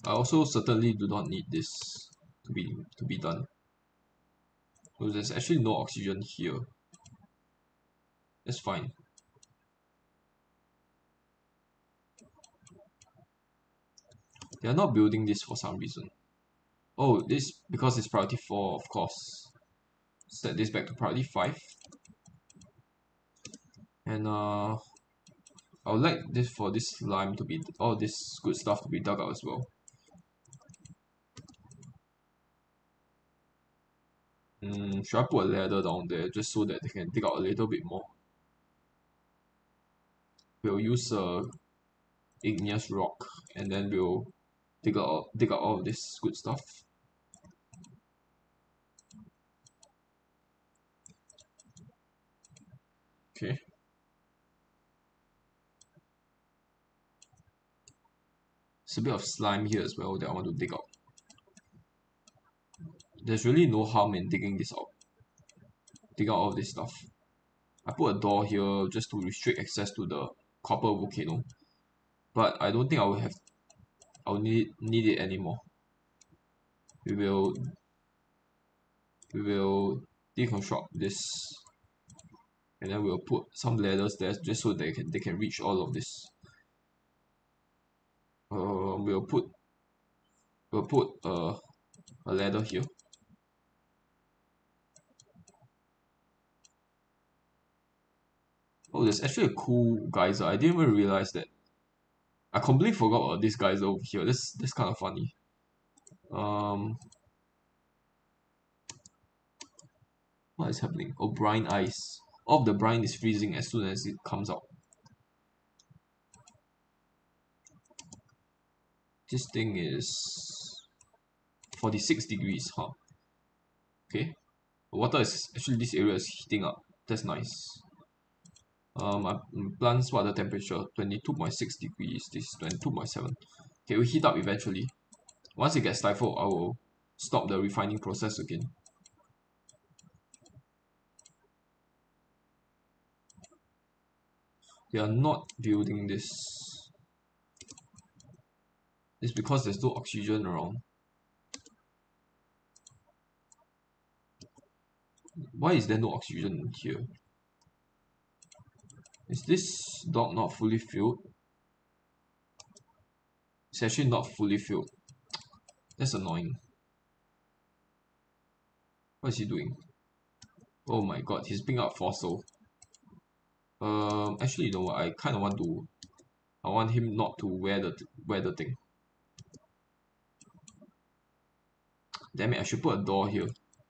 I also certainly do not need this to be done. So there's actually no oxygen here. That's fine. They are not building this for some reason. Oh, this because it's priority 4, of course. Set this back to priority 5. And I would like this for this slime to be all this good stuff to be dug out as well. Should I put a ladder down there just so that they can dig out a little bit more? We'll use igneous rock and then we'll dig out all of this good stuff. Okay. There's a bit of slime here as well that I want to dig out. There's really no harm in digging this out. Dig out all this stuff. I put a door here just to restrict access to the copper volcano. But I don't think I'll need it anymore. We will deconstruct this and then we'll put some ladders there just so they can reach all of this. We'll put a ladder here. Oh, there's actually a cool geyser. I didn't even realize that. I completely forgot about this geyser over here. This kind of funny. What is happening? Oh, brine ice. All of the brine is freezing as soon as it comes out. This thing is 46 degrees, huh? Okay. The water is actually this area is heating up. That's nice. Plants water temperature 22.6 degrees. This is 22.7. Okay, we heat up eventually. Once it gets stifled, I will stop the refining process again. They are not building this. It's because there's no oxygen around. Why is there no oxygen here? Is this dock not fully filled? It's actually not fully filled. That's annoying. What is he doing? Oh my god, he's bringing up fossil. Actually, you know what? I kind of want to. I want him not to wear the thing. Damn it! I should put a door here,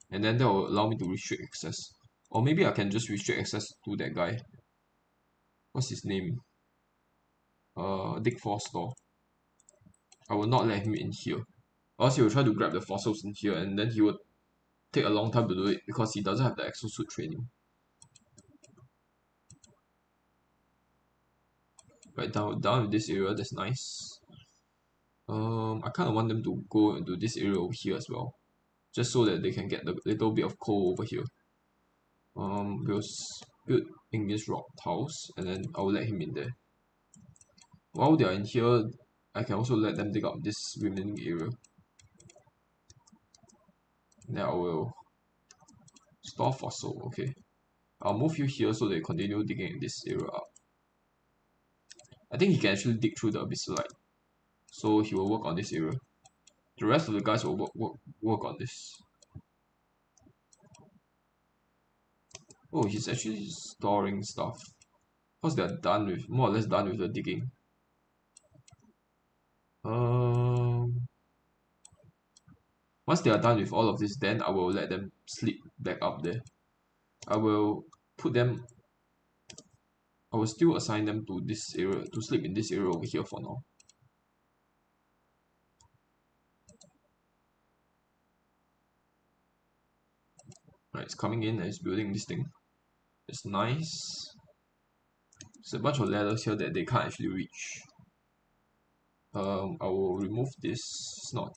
and then that will allow me to restrict access. Or maybe I can just restrict access to that guy. What's his name? Dick Forstall. I will not let him in here. Or else he will try to grab the fossils in here, and then he would take a long time to do it because he doesn't have the exosuit training. Right down in this area, that's nice. I kind of want them to go into this area over here as well, just so that they can get the little bit of coal over here. We'll build English rock tiles, and then I will let him in there. While they are in here, I can also let them dig up this remaining area. Then I will store fossil. Okay, I'll move you here so they continue digging this area up. I think he can actually dig through the abyssalite, so he will work on this area. The rest of the guys will work on this. Oh, he's actually storing stuff. Because they're more or less done with the digging. Once they are done with all of this, then I will let them sleep back up there. I will put them. I will still assign them to this area to sleep in this area over here for now. Right, it's coming in and it's building this thing. It's nice. There's a bunch of ladders here that they can't actually reach. I will remove this snot,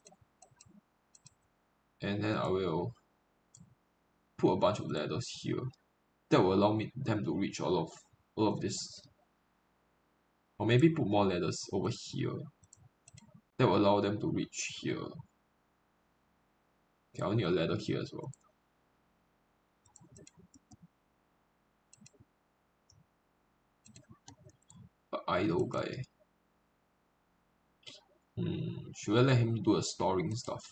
and then I will put a bunch of ladders here. That will allow them to reach all of this. Or maybe put more ladders over here. That will allow them to reach here. Okay, I'll need a ladder here as well. But idle guy. Should I let him do a storing stuff?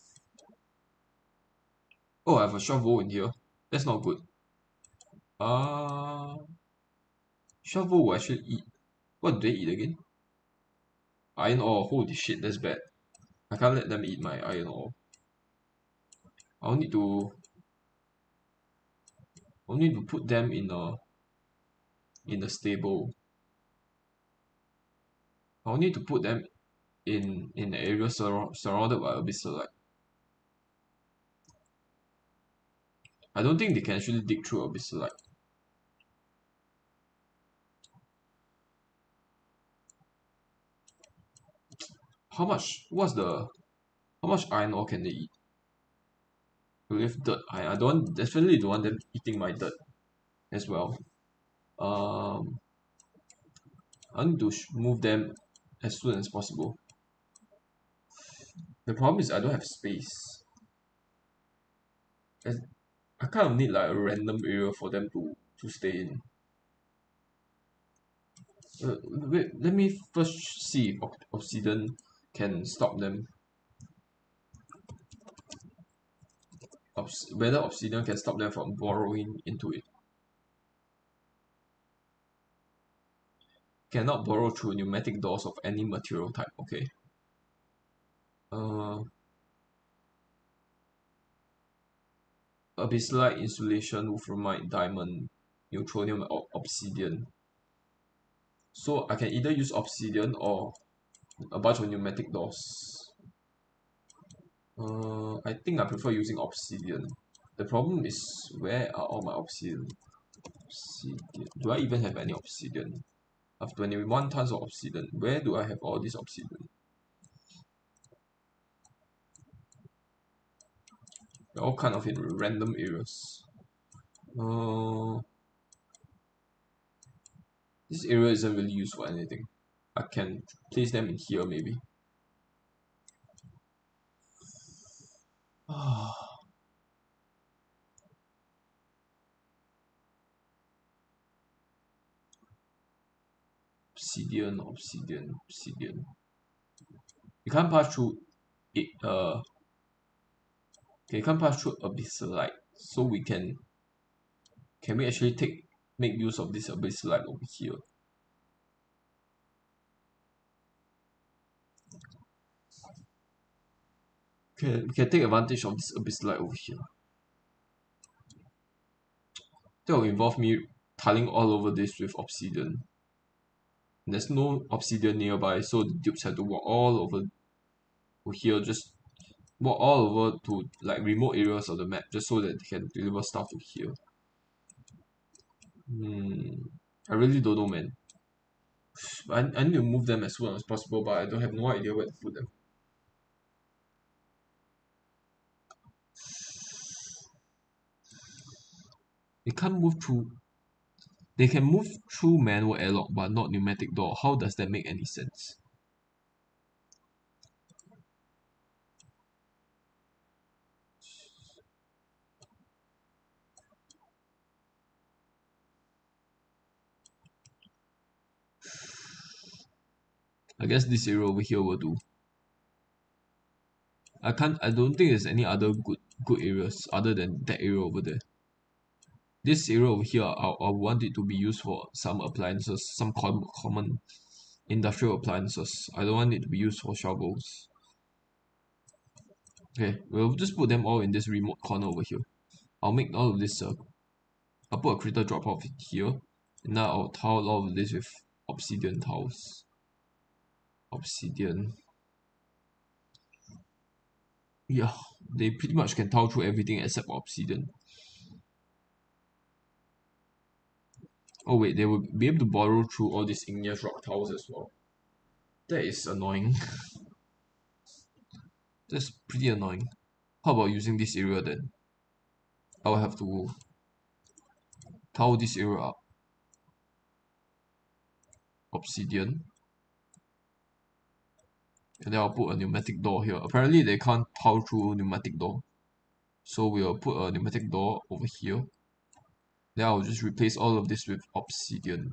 Oh, I have a shovel in here. That's not good. Shovel will actually eat. What do they eat again? Iron ore. Holy shit, that's bad. I can't let them eat my iron ore. I'll need to put them in a stable. I'll need to put them in an area surrounded by abyssal. I don't think they can actually dig through abyssal. How much iron ore can they eat? With dirt, I definitely don't want them eating my dirt as well. I need to move them as soon as possible. The problem is I don't have space. I kind of need like a random area for them to stay in. Wait, let me first see if obsidian can stop them. Whether obsidian can stop them from burrowing into it. Cannot burrow through pneumatic doors of any material type. Okay. Abyssalite, insulation, wolframite, diamond, neutronium, or obsidian. So I can either use obsidian or a bunch of pneumatic doors. I think I prefer using obsidian. The problem is, where are all my obsidian? Do I even have any obsidian? I have 21 tons of obsidian. Where do I have all this obsidian? They're all kind of in random areas. This area isn't really used for anything. I can place them in here maybe. Obsidian. You can't pass through it. Okay, you can't pass through abyssalite. So we can we actually make use of this abyssalite over here? Okay, we can take advantage of this abyssalite over here. That will involve me tiling all over this with obsidian. There's no obsidian nearby, so the dupes have to walk all over here, just walk all over to like remote areas of the map, just so that they can deliver stuff to here. I really don't know, man. I need to move them as soon as possible, but I don't have no idea where to put them. They can't move through. They can move through manual airlock, but not pneumatic door. How does that make any sense? I guess this area over here will do. I don't think there's any other good areas other than that area over there. This area over here, I want it to be used for some appliances, some common industrial appliances. I don't want it to be used for shovels. Okay, we'll just put them all in this remote corner over here. I'll make all of this I'll put a critter drop off here. And now I'll tile all of this with obsidian tiles. Obsidian. Yeah, they pretty much can tile through everything except obsidian. Oh wait, they will be able to borrow through all these igneous rock tiles as well. That is annoying. That's pretty annoying. How about using this area then? I will have to tile this area up. Obsidian. And then I'll put a pneumatic door here. Apparently they can't tile through pneumatic door. So we'll put a pneumatic door over here. Then I'll just replace all of this with obsidian.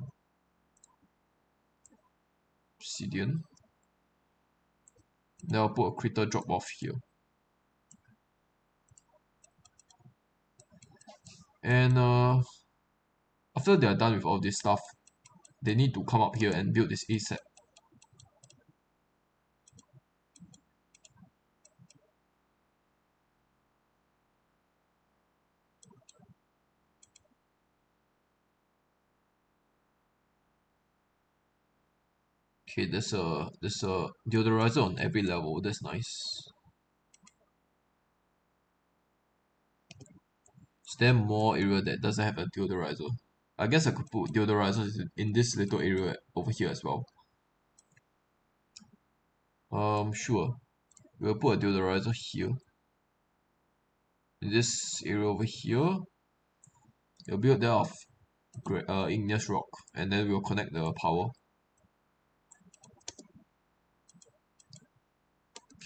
Obsidian. Then I'll put a critter drop off here. And after they are done with all this stuff, they need to come up here and build this ASAP. Okay, there's a deodorizer on every level. That's nice. Is there more area that doesn't have a deodorizer? I guess I could put deodorizers in this little area over here as well. Sure. We'll put a deodorizer here. In this area over here, we'll build that off igneous rock, and then we'll connect the power.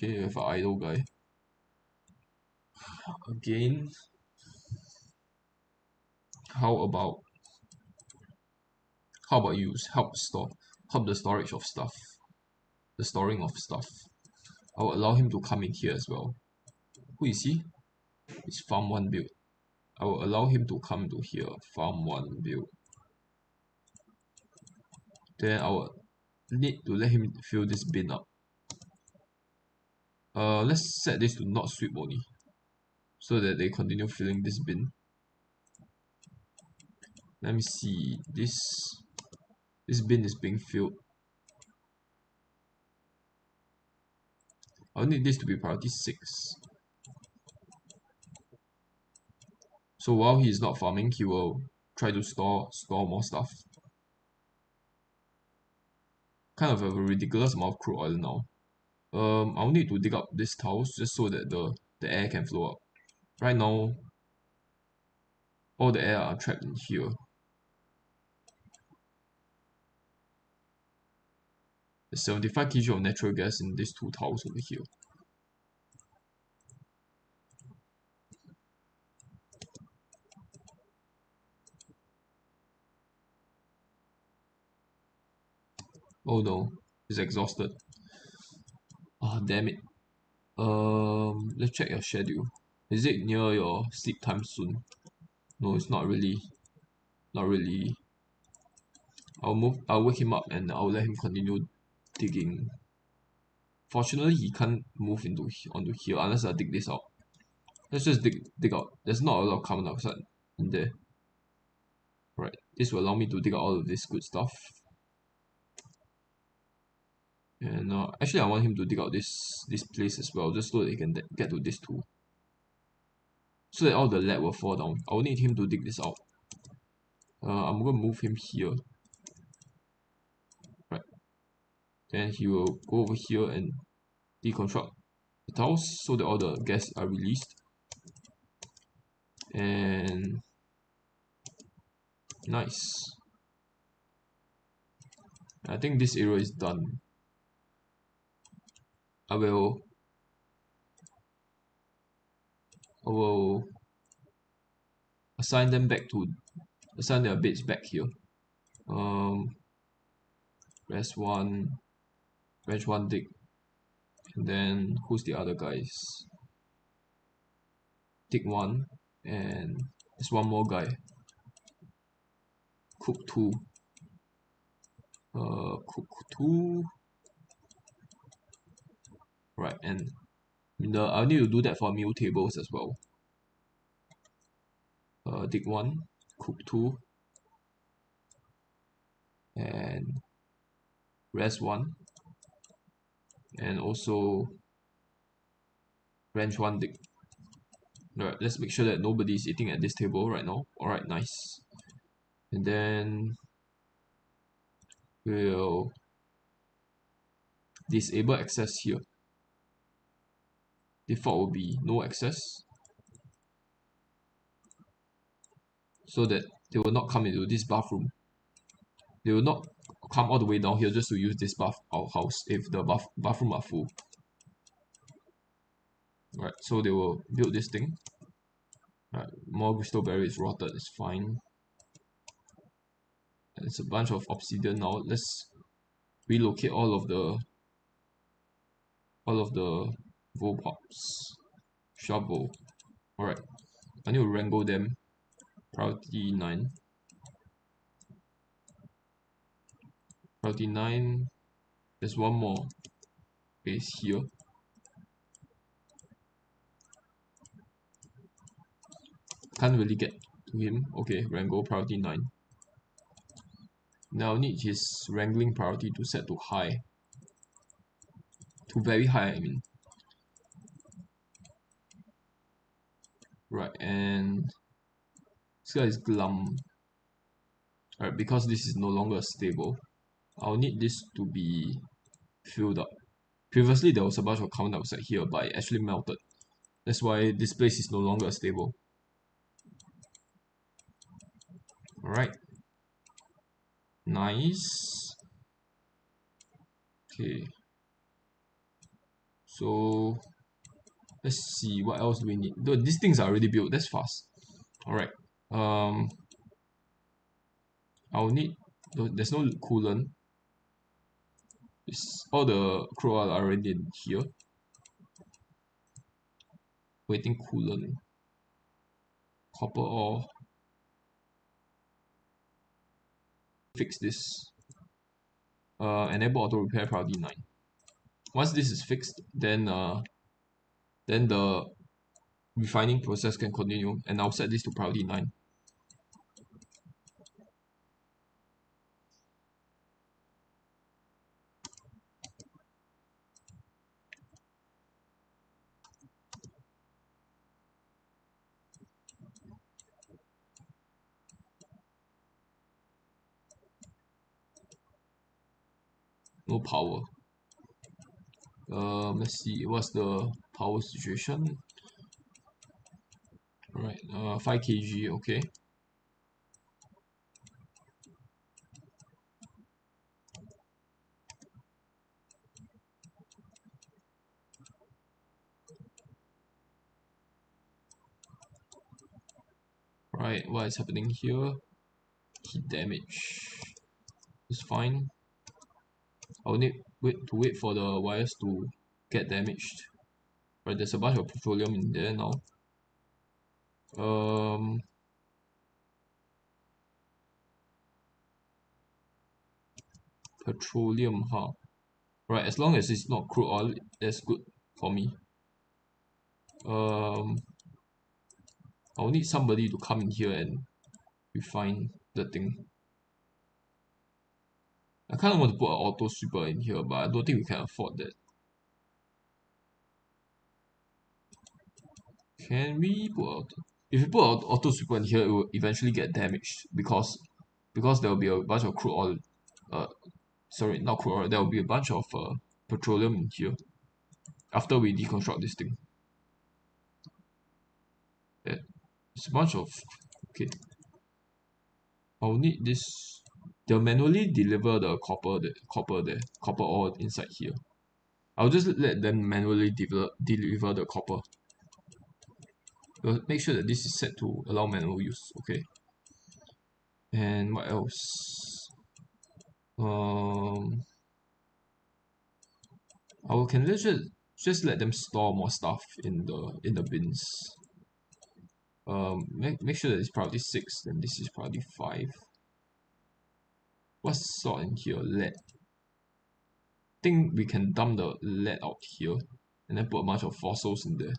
Okay, we have an idle guy. Again, how about you help the storage of stuff, the storing of stuff. I will allow him to come in here as well. Who is he? It's farm 1 build. I will allow him to come to here, farm 1 build. Then I will need to let him fill this bin up. Let's set this to not sweep only, so that they continue filling this bin. Let me see, this bin is being filled. I'll need this to be priority 6. So while he is not farming, he will try to store more stuff. Kind of have a ridiculous amount of crude oil now. I'll need to dig up these tiles just so that the air can flow up. Right now, all the air are trapped in here. There's 75 kg of natural gas in these 2 tiles over here. Oh no, he's exhausted. Ah, damn it. Let's check your schedule. Is it near your sleep time soon? No, it's not really. Not really. I'll wake him up and I'll let him continue digging. Fortunately, he can't move onto here unless I dig this out. Let's just dig out. There's not a lot of carbon dioxide in there. Right, this will allow me to dig out all of this good stuff. And actually I want him to dig out this place as well, just so that he can get to this too. So that all the lead will fall down. I will need him to dig this out. I'm going to move him here. Right. Then he will go over here and deconstruct the tiles so that all the gas are released. And nice. I think this area is done. I will assign their beds back here. Rest 1, bench 1 dig, and then who's the other guys? Dig 1, and there's one more guy. Cook 2. Cook 2. Right, and I'll need to do that for meal tables as well. Dig 1, cook 2, and rest 1, and also range 1 dig. Alright, let's make sure that nobody is eating at this table right now. Alright, nice. And then will disable access here. Default will be no access, so that they will not come into this bathroom. They will not come all the way down here just to use this house if the bathroom are full. Right, so they will build this thing. Right, more crystal barrier is rotted, it's fine. And it's a bunch of obsidian now. Let's relocate all of the Volpops. Shovel. Alright, I need to wrangle them. Priority 9. Priority 9. There's one more base here. Can't really get to him. Okay, wrangle priority 9. Now I need his wrangling priority to set to high. To very high, I mean. Right, and this guy is glum. Alright, because this is no longer stable, I'll need this to be filled up. Previously there was a bunch of carbon dioxide here, but it actually melted. That's why this place is no longer stable. Alright. Nice. Okay. So let's see what else do we need. Though these things are already built, that's fast. Alright. I'll need there's no coolant. All the crude oil are already in here. Waiting coolant. Copper ore. Fix this. Enable auto repair priority 9. Once this is fixed, then the refining process can continue, and I'll set this to priority 9. No power. Let's see what's the power situation. Alright, 5 kg, okay. Right, what is happening here? Heat damage. It's fine. I'll need to wait for the wires to get damaged. Right, there's a bunch of petroleum in there now. Petroleum, huh? Right, as long as it's not crude oil, that's good for me. I'll need somebody to come in here and refine the thing. I kind of want to put an auto sweeper in here, but I don't think we can afford that. Can we put if we put an auto sweeper in here, it will eventually get damaged because there will be a bunch of crude oil. Sorry, not crude oil. There will be a bunch of petroleum in here after we deconstruct this thing. Yeah, it's a bunch of okay. I'll need this. They'll manually deliver the copper ore inside here. I'll just let them manually deliver the copper. We'll make sure that this is set to allow manual use, okay? And what else? I can just let them store more stuff in the bins. Make sure that it's priority 6, then this is priority 5. What's stored in here? Lead. Think we can dump the lead out here and then put a bunch of fossils in there.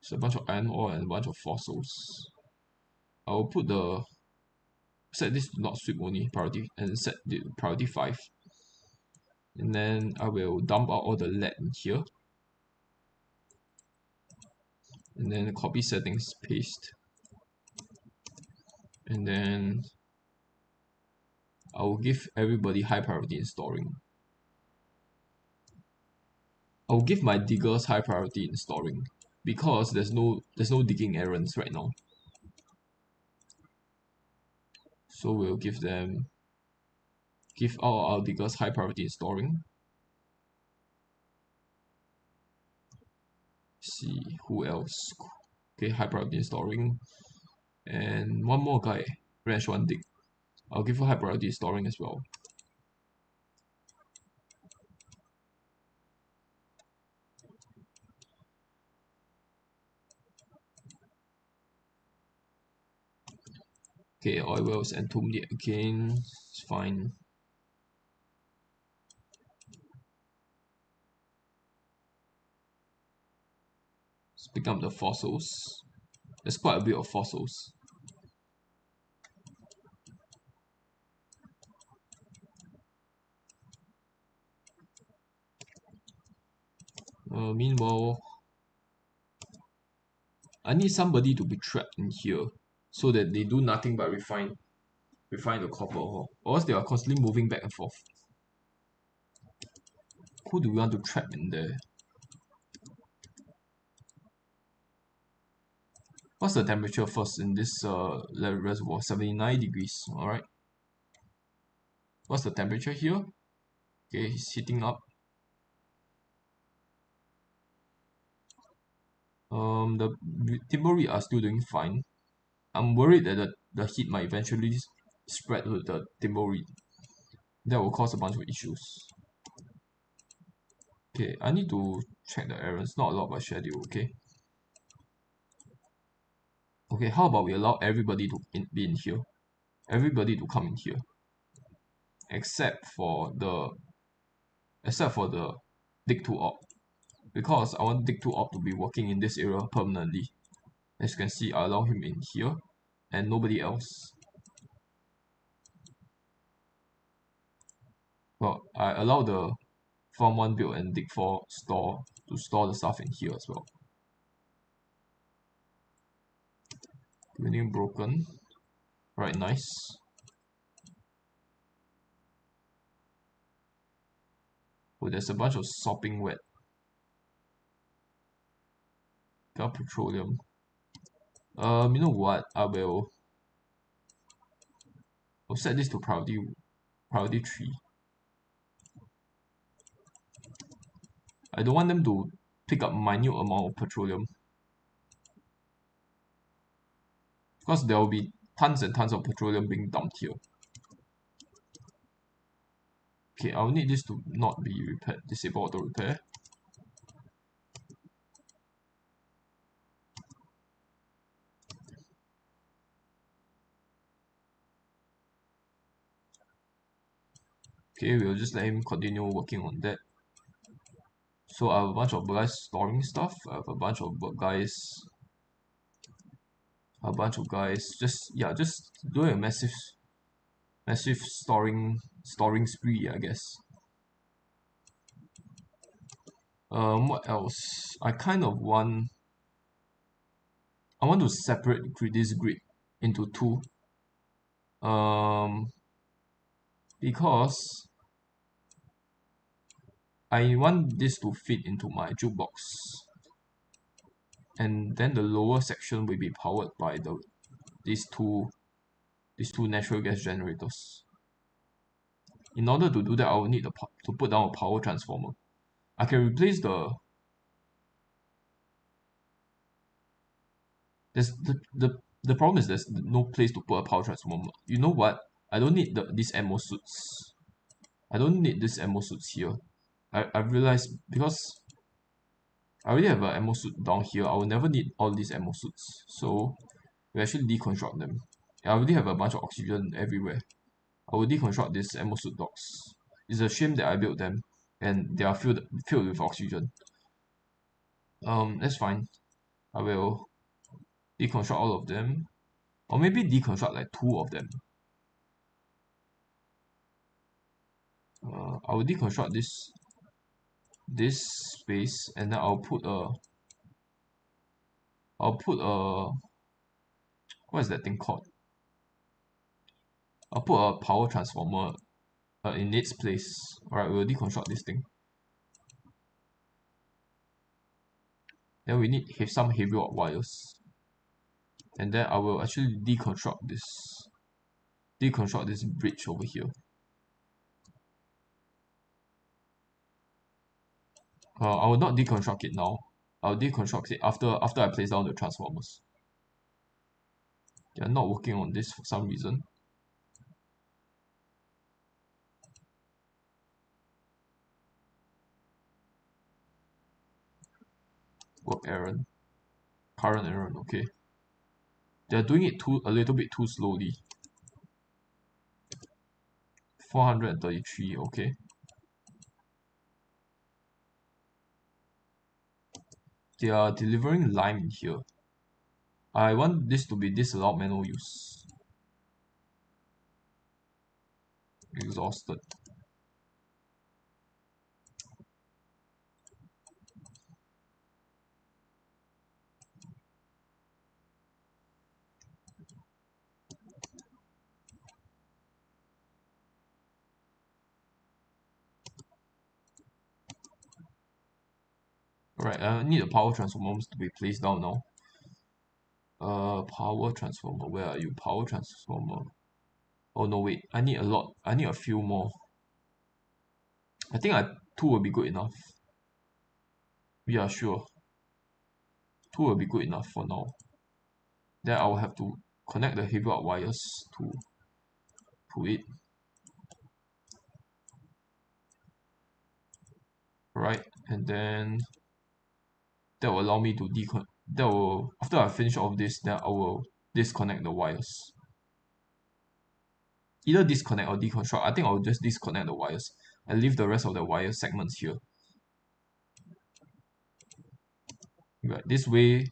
So a bunch of iron ore and a bunch of fossils. I will set this to not sweep only priority and set the priority 5. And then I will dump out all the lead in here. And then copy settings, paste. And then I will give everybody high priority in storing. I'll give my diggers high priority in storing because there's no digging errands right now. So we'll give all our diggers high priority in storing. See who else. Okay, high priority in storing. And one more guy, ranch one dig. I'll give a high priority in storing as well. Okay, oil wells entombed yet again. It's fine. Let's pick up the fossils. There's quite a bit of fossils. Meanwhile, I need somebody to be trapped in here so that they do nothing but refine the copper ore. Or else they are constantly moving back and forth. Who do we want to trap in there? What's the temperature first in this reservoir? 79 degrees. Alright. What's the temperature here? Okay, it's heating up. The timber are still doing fine. I'm worried that the heat might eventually spread to the timber. That will cause a bunch of issues. Okay, I need to check the errands. Not a lot but schedule, okay? Okay, how about we allow everybody to be in here? Everybody to come in here. Except for the dig 2 op. Because I want dig 2 op to be working in this area permanently. As you can see, I allow him in here and nobody else. Well, I allow the farm 1 build and dig 4 store to store the stuff in here as well. Building broken. Right, nice. Oh, there's a bunch of sopping wet. Got petroleum. You know what? I'll set this to priority 3. I don't want them to pick up minute amount of petroleum. Because there will be tons and tons of petroleum being dumped here. Okay, I'll need this to not be repaired. Disable auto repair. Okay, we'll just let him continue working on that. So I have a bunch of guys storing stuff. I have a bunch of guys just doing a massive storing spree, I guess. What else? I want to separate this grid into 2. Because I want this to fit into my jukebox, and then the lower section will be powered by these two natural gas generators. In order to do that, I will need to put down a power transformer. I can replace the problem is there's no place to put a power transformer. You know what? I don't need these ammo suits. I don't need these ammo suits here. I've realized because I already have an ammo suit down here, I will never need all these ammo suits. So we actually deconstruct them. I already have a bunch of oxygen everywhere. I will deconstruct these ammo suit docks. It's a shame that I built them and they are filled with oxygen. That's fine. I will deconstruct all of them. Or maybe deconstruct like 2 of them. I will deconstruct this space and then I'll put a what is that thing called? I'll put a power transformer in its place. Alright, we'll deconstruct this thing. Then we need some heavy rod wires. And then I will actually deconstruct this bridge over here. I will not deconstruct it now. I'll deconstruct it after I place down the transformers. They are not working on this for some reason. Work errand. Current errand, okay. They're doing it a little bit too slowly. 433, okay. They are delivering lime in here. I want this to be disallowed manual use. Exhausted. Alright, I need the power transformers to be placed down now. Power transformer, where are you? Power transformer. Oh no, wait, I need a lot. I need a few more. I think 2 will be good enough. Yeah, sure. 2 will be good enough for now. Then I will have to connect the heavy rod wires to it. Right, and then that will allow me to after I finish all of this, then I will disconnect the wires. Either disconnect or deconstruct. I think I'll just disconnect the wires and leave the rest of the wire segments here. Right, this way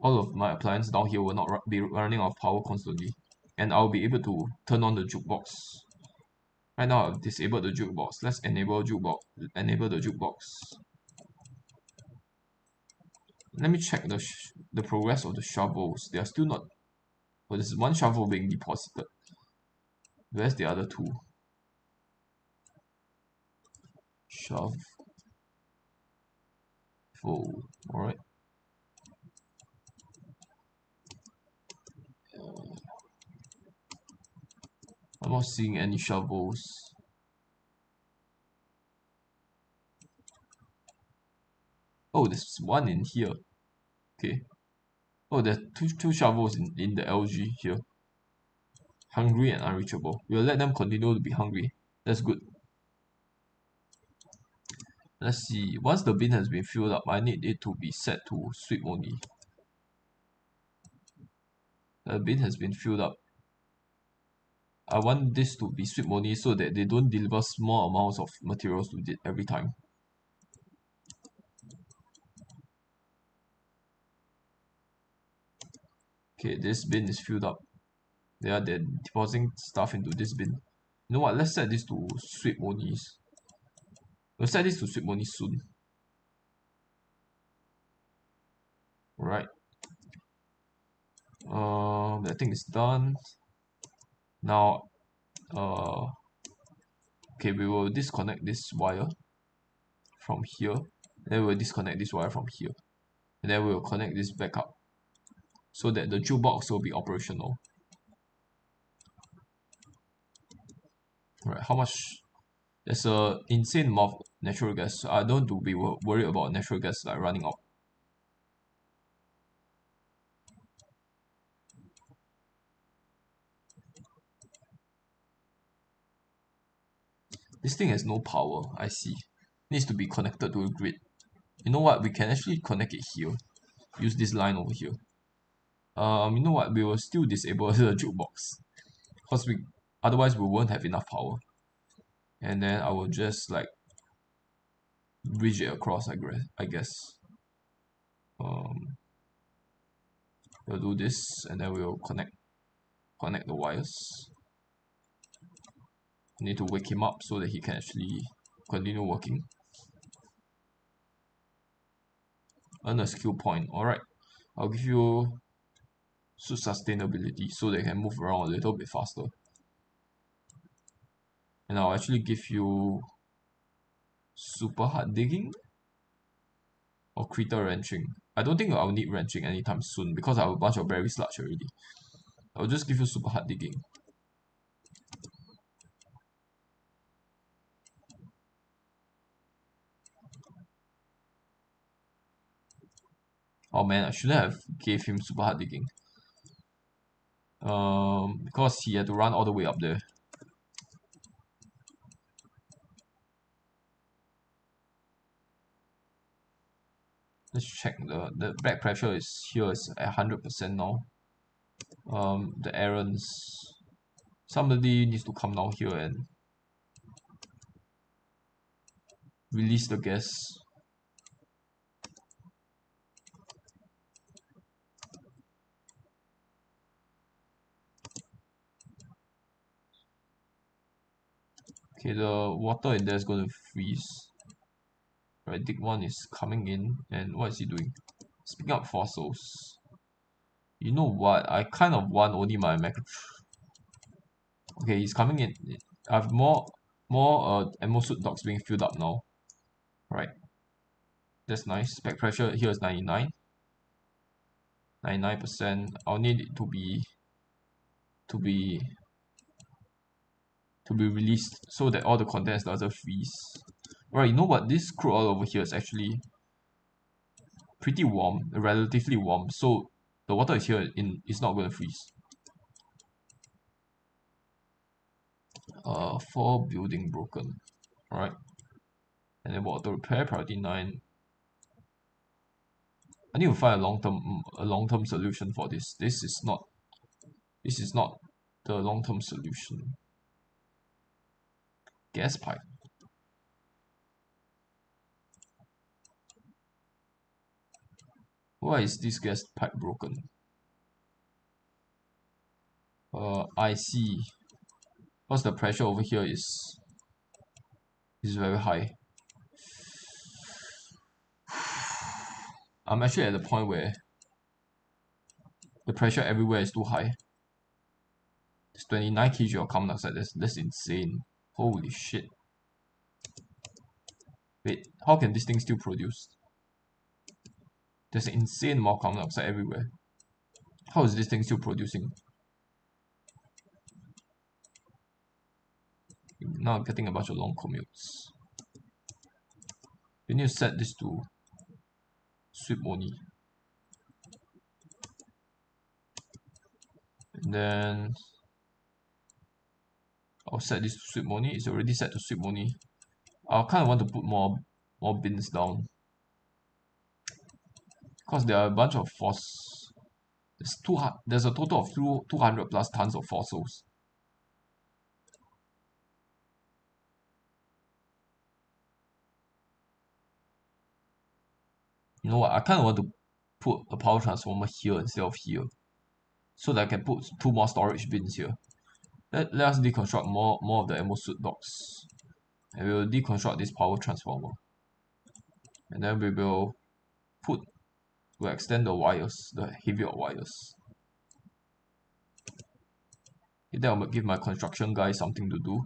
all of my appliances down here will not be running out of power constantly, and I'll be able to turn on the jukebox. Right now I've disabled the jukebox. Let's enable the jukebox. Let me check the progress of the shovels. They are still not. Well, there's one shovel being deposited. Where's the other two? Shovel. Alright. I'm not seeing any shovels. Oh, there's one in here. Okay. Oh, there's two shovels in the LG here. Hungry and unreachable. We'll let them continue to be hungry. That's good. Let's see. Once the bin has been filled up, I need it to be set to sweep only. The bin has been filled up. I want this to be sweep only so that they don't deliver small amounts of materials to it every time. Okay, this bin is filled up. They're depositing stuff into this bin. You know what? Let's set this to sweep only. We'll set this to sweep only soon. Alright. That thing is done. Now, okay, we will disconnect this wire from here. Then we'll disconnect this wire from here. And then we'll connect this back up so that the jukebox will be operational. Alright, how much? There's a insane amount of natural gas. I don't have to be worried about natural gas like running out. This thing has no power, I see. Needs to be connected to a grid. You know what? We can actually connect it here. Use this line over here. You know what? We will still disable the jukebox. Because otherwise we won't have enough power. And then I will just like bridge it across, I guess. We'll do this and then we'll connect the wires. Need to wake him up so that he can actually continue working. Earn a skill point. Alright. I'll give you sustainability so they can move around a little bit faster. And I'll actually give you super hard digging or crater wrenching. I don't think I'll need wrenching anytime soon because I have a bunch of berry sludge already. I'll just give you super hard digging. Oh man, I shouldn't have gave him super hard digging. Because he had to run all the way up there. Let's check the back pressure is here is at 100% now. The errands. Somebody needs to come down here and release the gas. Okay, the water in there is going to freeze. Right, Dick 1 is coming in, and what is he doing? Picking up fossils. You know what? I kind of want only my mecha. Okay, he's coming in. I have more ammo suit docks being filled up now. Right, that's nice. Spec pressure here is 99. 99%. I'll need it to be to be released so that all the contents doesn't freeze. Right, you know what? This crude oil over here is actually pretty warm, relatively warm. So the water is here is not going to freeze. 4 building broken. Alright. And then water repair, priority 9. I need to find a long-term solution for this. This is not the long-term solution. Gas pipe. Why is this gas pipe broken? I see. Because the pressure over here is very high. I'm actually at the point where the pressure everywhere is too high. It's 29 kg of carbon dioxide. That's insane. Holy shit. Wait, how can this thing still produce? There's an insane amount of carbon dioxide everywhere. How is this thing still producing? Now I'm getting a bunch of long commutes. We need to set this to sweep only. And then I'll set this to sweep only. It's already set to sweep only. I kind of want to put more bins down. Because there are a bunch of there's a total of 200 plus tons of fossils. You know what? I kind of want to put a power transformer here instead of here, so that I can put 2 more storage bins here. Let us deconstruct more of the ammo suit docks, and we will deconstruct this power transformer, and then we'll extend the wires, the heavier wires. That will give my construction guy something to do.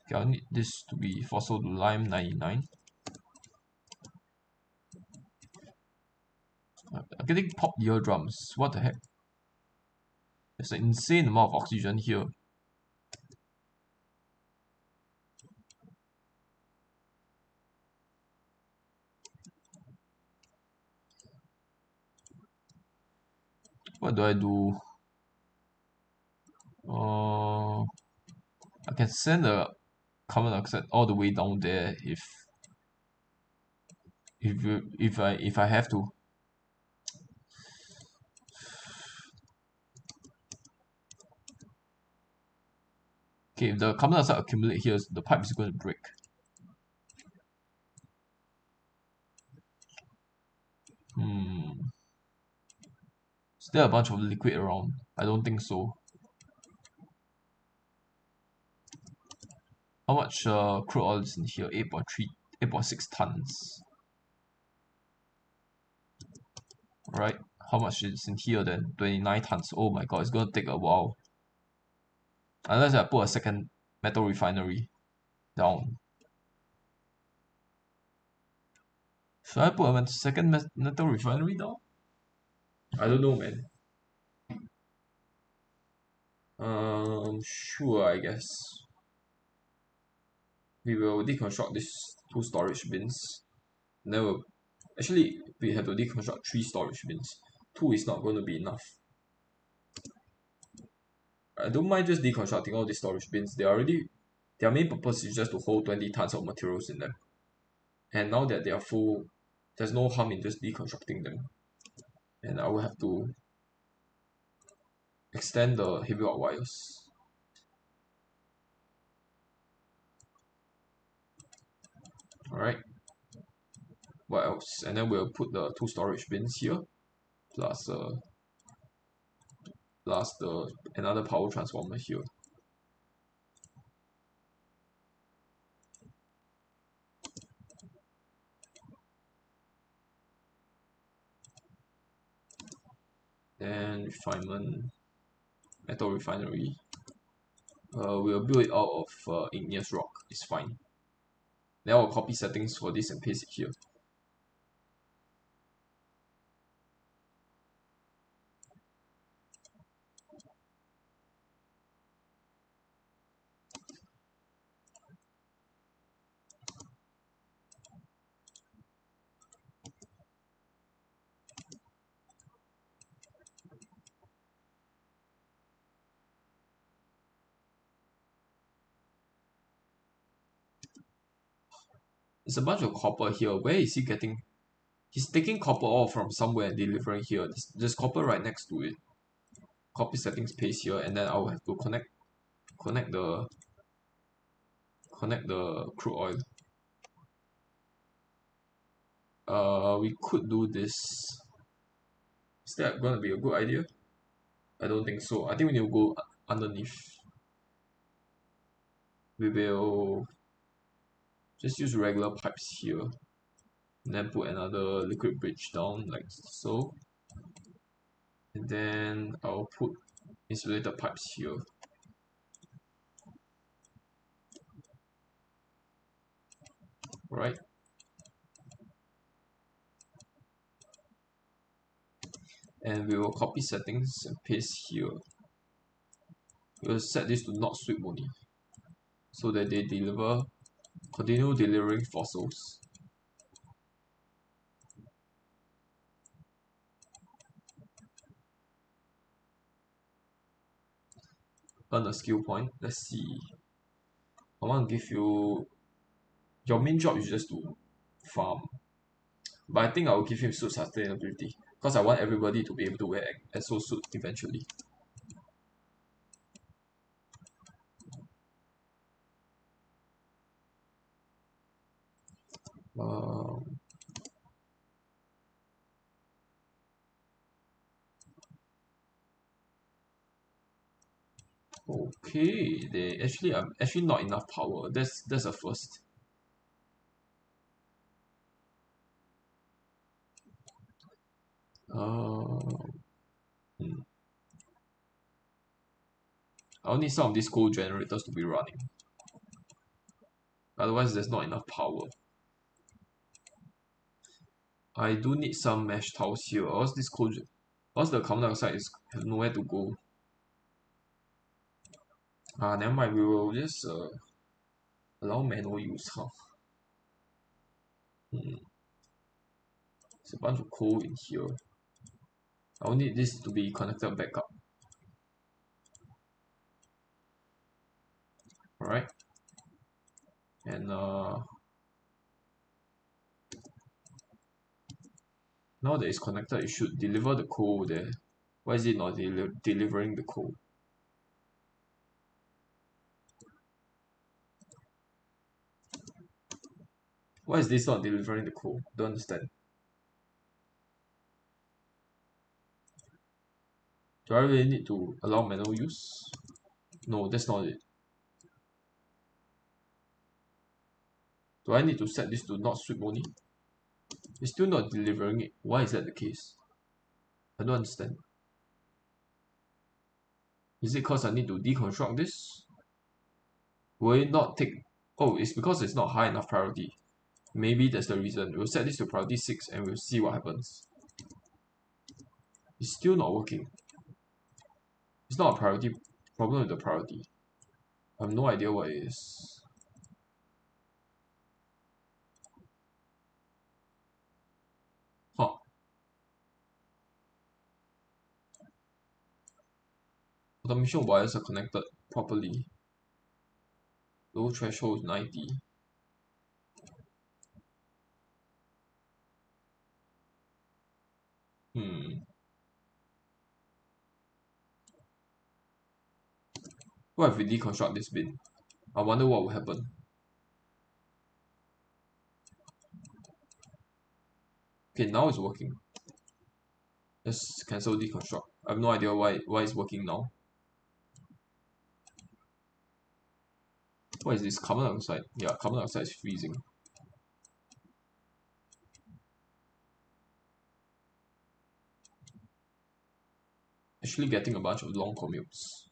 Okay, I'll need this to be fossil to lime 99. I'm getting pop eardrums. What the heck? There's an insane amount of oxygen here. What do I do? I can send the carbon dioxide all the way down there if I have to. Okay, if the carbon dioxide accumulate here, the pipe is going to break. Is there a bunch of liquid around? I don't think so. How much crude oil is in here? 8.3 8.6 tons. Alright, how much is in here then? 29 tons. Oh my god, it's gonna take a while. Unless I put a second metal refinery down. Should I put a second metal refinery down? I don't know, man. Sure, I guess. We will deconstruct these two storage bins. And then we'll actually we have to deconstruct 3 storage bins. 2 is not going to be enough. I don't mind just deconstructing all these storage bins. Their main purpose is just to hold 20 tons of materials in them. And now that they are full, there's no harm in just deconstructing them. And I will have to extend the heavy rod wires. Alright. What else? And then we'll put the 2 storage bins here, plus the another power transformer here. Then refinement, metal refinery. We'll build it out of igneous rock. It's fine. Then I'll copy settings for this and paste it here. There's a bunch of copper here. Where is he getting? He's taking copper ore from somewhere and delivering here. There's copper right next to it. Copy settings, paste here, and then I'll have to connect the crude oil. We could do this. Is that gonna be a good idea? I don't think so. I think we need to go underneath. We will just use regular pipes here, and then put another liquid bridge down like so. And then I'll put insulated pipes here. Right. And we will copy settings and paste here. We'll set this to not sweep only, so that they continue delivering fossils. Earn a skill point. Let's see. I want to give you. Your main job is just to farm, but I think I will give him suit sustainability because I want everybody to be able to wear exosuit eventually. Um, okay, they actually are actually not enough power. That's a first. Uh, hmm. I'll need some of these coal generators to be running. Otherwise, there's not enough power. I do need some mesh tiles here. Or else this coal, else the carbon dioxide have nowhere to go. Never mind. We will just allow manual use. Huh? There's a bunch of coal in here. I'll need this to be connected back up. Alright. And now that it's connected, it should deliver the coal there. Why is it not delivering the coal? Why is this not delivering the coal? Don't understand. Do I really need to allow manual use? No, that's not it. Do I need to set this to not sweep only? It's still not delivering it. Why is that the case? I don't understand. Is it because I need to deconstruct this? Will it not take... Oh, it's because it's not high enough priority. Maybe that's the reason. We'll set this to priority 6 and we'll see what happens. It's still not working. It's not a priority problem with the priority. I have no idea what it is. Huh. Automation wires are connected properly. Low threshold is 90. What if we deconstruct this bin? I wonder what will happen. Okay, now it's working. Let's cancel deconstruct. I have no idea why it's working now. What is this? Carbon dioxide. Yeah, carbon dioxide is freezing. Actually getting a bunch of long commutes.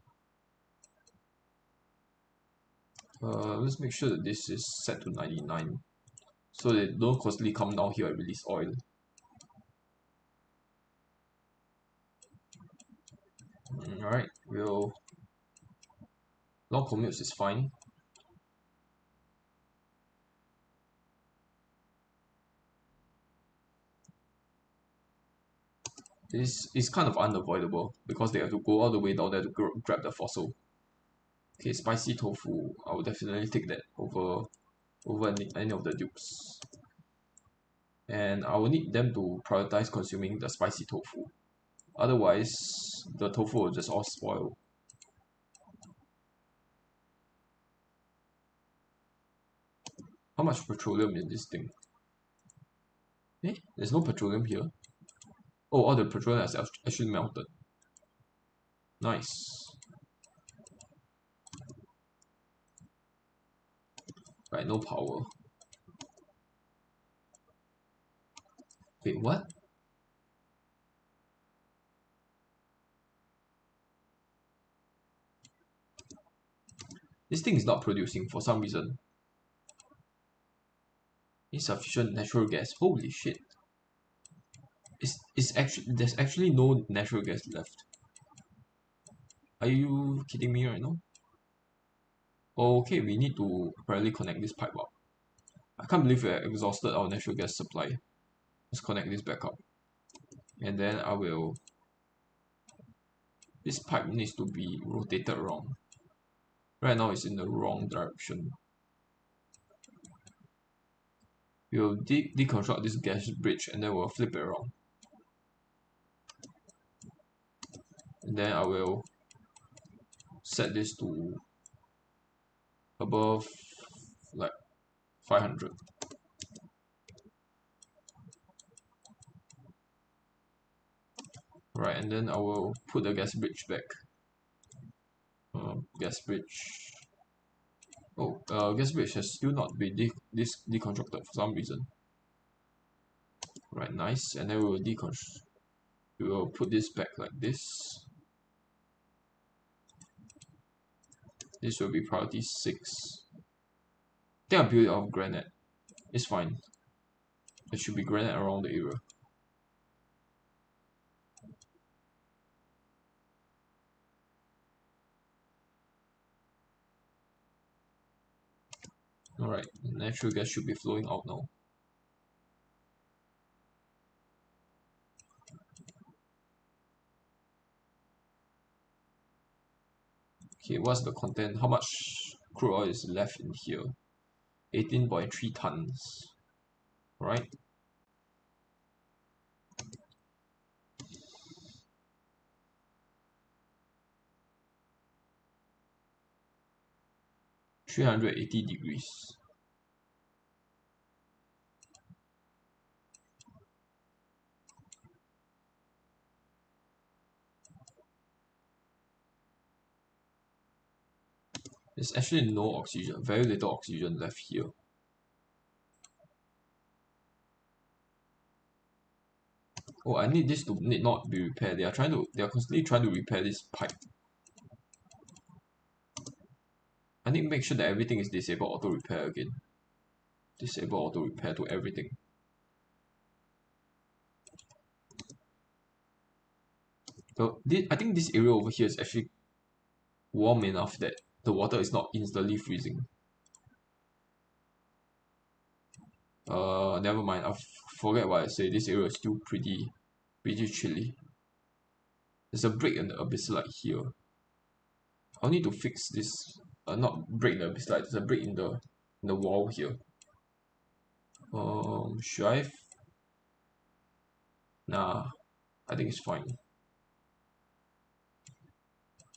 Let's make sure that this is set to 99 so they don't constantly come down here and release oil. Alright, long commutes is fine. It's kind of unavoidable because they have to go all the way down there to grab the fossil. Okay, spicy tofu. I would definitely take that over any of the dupes. And I will need them to prioritize consuming the spicy tofu. Otherwise, the tofu will just all spoil. How much petroleum in this thing? Eh? There's no petroleum here. Oh, all the petroleum is actually melted. Nice. Right, no power. Wait, what? This thing is not producing for some reason. Insufficient natural gas. Holy shit. There's actually no natural gas left. Are you kidding me right now? Okay, we need to apparently connect this pipe up. I can't believe we have exhausted our natural gas supply. Let's connect this back up. And then this pipe needs to be rotated around. Right now it's in the wrong direction. We'll deconstruct this gas bridge and then we'll flip it around. And then I will set this to above like 500. Right, and then I will put the gas bridge back. Gas bridge. Oh, gas bridge has still not been deconstructed for some reason. Right, nice. And then we will put this back like this. This will be priority 6. I think I built it out of granite. It's fine. There should be granite around the area. Alright, natural gas should be flowing out now. Okay, what's the content? How much crude oil is left in here? 18.3 tons. Right? (380°). There's actually no oxygen, very little oxygen left here. Oh, I need this to need not be repaired. They are constantly trying to repair this pipe. I need to make sure that everything is disabled auto repair again. Disable auto repair to everything. So I think this area over here is actually warm enough that the water is not instantly freezing. Never mind. Forget what I say. This area is still pretty chilly. There's a break in the abyssite here. I'll need to fix this. Not break the abyssite. There's a break in the wall here. Should I? Nah, I think it's fine.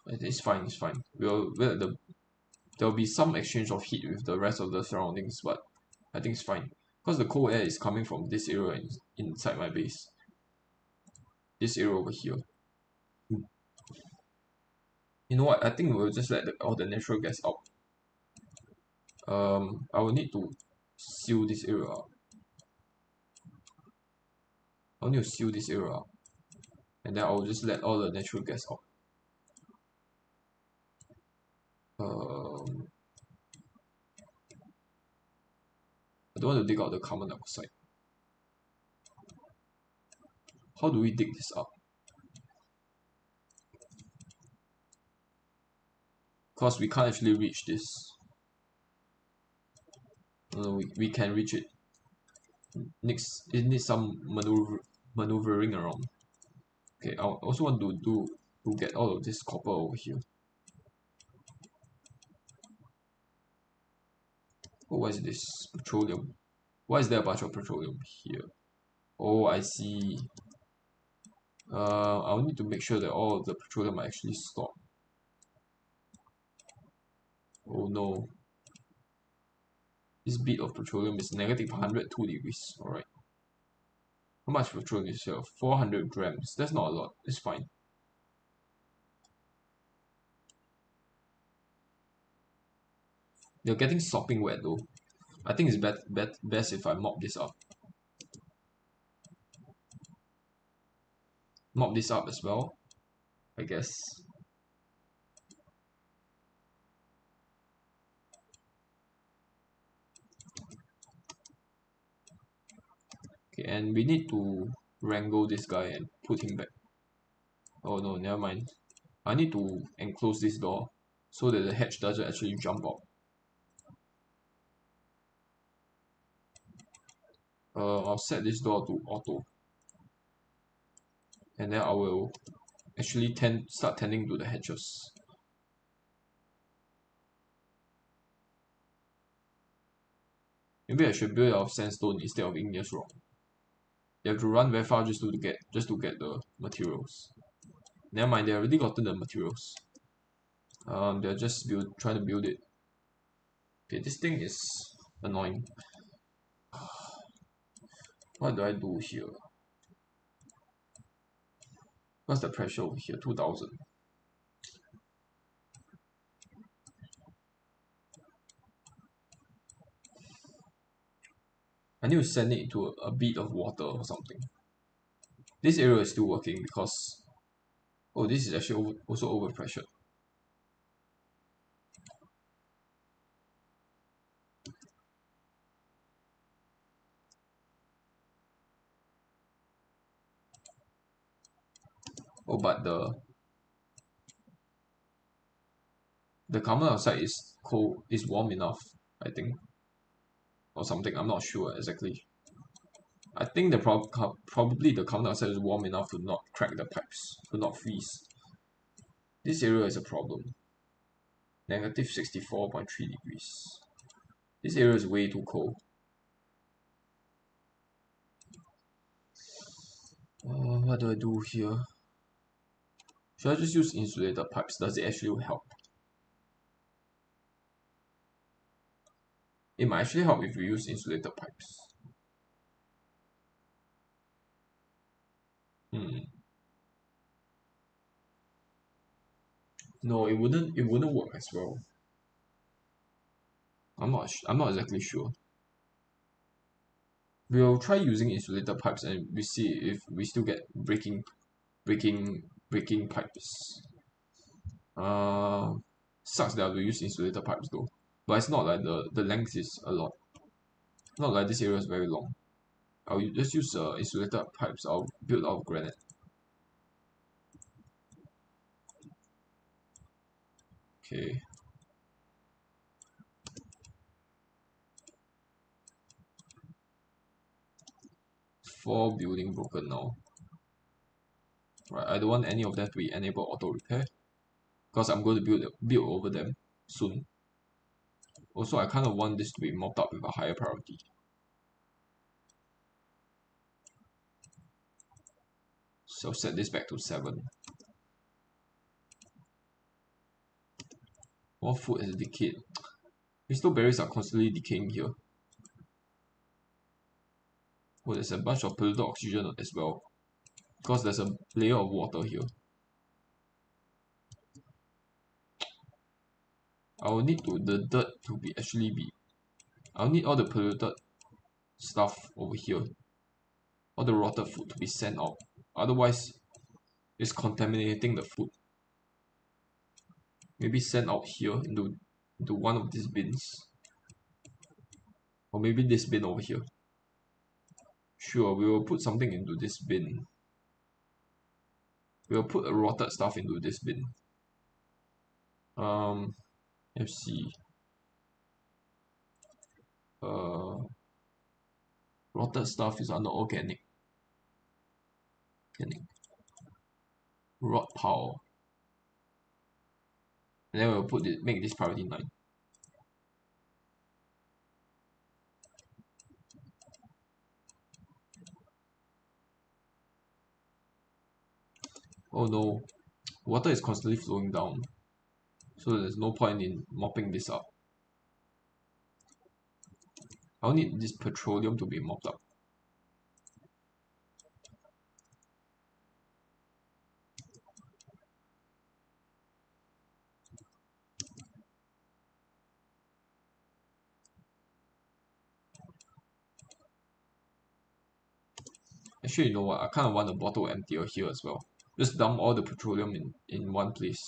It's fine. It's fine. There'll be some exchange of heat with the rest of the surroundings, but I think it's fine because the cold air is coming from this area and inside my base. This area over here. You know what? I think we'll just let all the natural gas out. I will need to seal this area up. I'll need to seal this area up, and then I'll just let all the natural gas out. I don't want to dig out the carbon dioxide. How do we dig this up? Because we can't actually reach this. No, we can reach it. Next, it needs some maneuvering around. Okay, I also want to get all of this copper over here. Oh, what is this? Petroleum. Why is there a bunch of petroleum here? Oh, I see. I'll need to make sure that all of the petroleum are actually stored. Oh no. This bit of petroleum is negative 102 degrees. Alright. How much petroleum is here? 400 grams. That's not a lot. It's fine. They're getting sopping wet though. I think it's best if I mop this up. Mop this up as well, I guess. Okay, and we need to wrangle this guy and put him back. Oh no, never mind. I need to enclose this door so that the hatch doesn't actually jump out. I'll set this door to auto. And then I will actually start tending to the hatches. Maybe I should build out of sandstone instead of igneous rock. You have to run very far just to get the materials. Never mind, they already gotten the materials. They're just trying to build it. Okay, this thing is annoying. What do I do here? What's the pressure over here? 2000. I need to send it into a bit of water or something. This area is still working because this is actually also overpressured. Oh, but the carbon dioxide is warm enough, I think, or something. I'm not sure exactly. I think probably the carbon dioxide is warm enough to not crack the pipes, to not freeze. This area is a problem. Negative 64.3 degrees. This area is way too cold. What do I do here? Should I just use insulated pipes? Does it actually help? It might actually help if we use insulated pipes. No, it wouldn't work as well. I'm not exactly sure. We'll try using insulated pipes and we see if we still get breaking pipes. Sucks that I have to use insulated pipes though. But it's not like the length is a lot. Not like this area is very long. I'll just use insulated pipes. I'll build out of granite. Okay. Four building broken now. Right, I don't want any of that to be enable auto repair because I'm going to build over them soon. Also, I kind of want this to be mopped up with a higher priority. So set this back to 7. More food has decayed. Crystal berries are constantly decaying here. Oh, there's a bunch of polluted oxygen as well because there's a layer of water here. I'll need the dirt to be I'll need all the polluted stuff over here. All the rotted food to be sent out. Otherwise, it's contaminating the food. Maybe send out here into one of these bins. Or maybe this bin over here. Sure, we will put something into this bin. We'll put a rotted stuff into this bin. Let's see. Rotted stuff is under organic. Rot power. And then we'll make this priority 9. Oh no, water is constantly flowing down. So there's no point in mopping this up. I'll need this petroleum to be mopped up. Actually, you know what? I kind of want a bottle emptier here as well. Just dump all the petroleum in one place.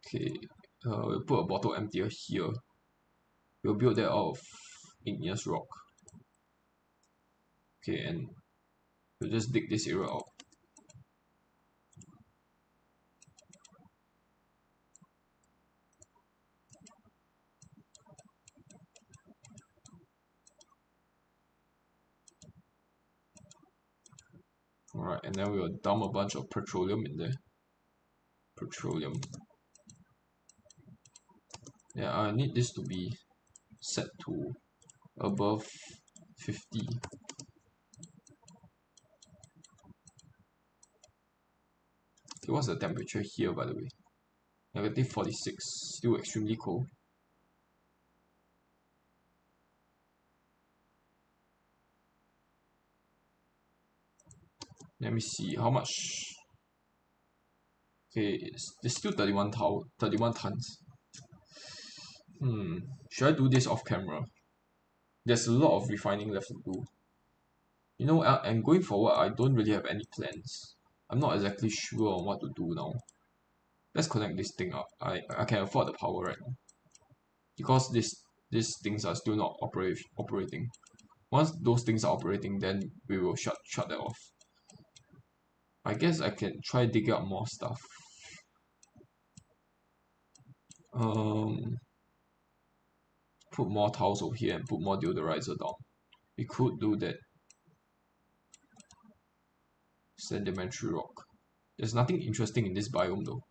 Okay, we'll put a bottle emptier here. We'll build that out of igneous rock. Okay, and we'll just dig this area out. Alright, and then we'll dump a bunch of petroleum in there. Petroleum. Yeah, I need this to be set to above 50. Okay, what's the temperature here by the way? Negative 46, still extremely cold. Let me see how much. Okay, it's still 31 tons. Should I do this off camera? There's a lot of refining left to do. You know, and going forward, I don't really have any plans. I'm not exactly sure on what to do now. Let's connect this thing up. I can afford the power right now. Because these things are still not operating. Once those things are operating, then we will shut that off. I guess I can try dig out more stuff. Put more tiles over here and put more deodorizer down. We could do that. Sedimentary rock. There's nothing interesting in this biome though.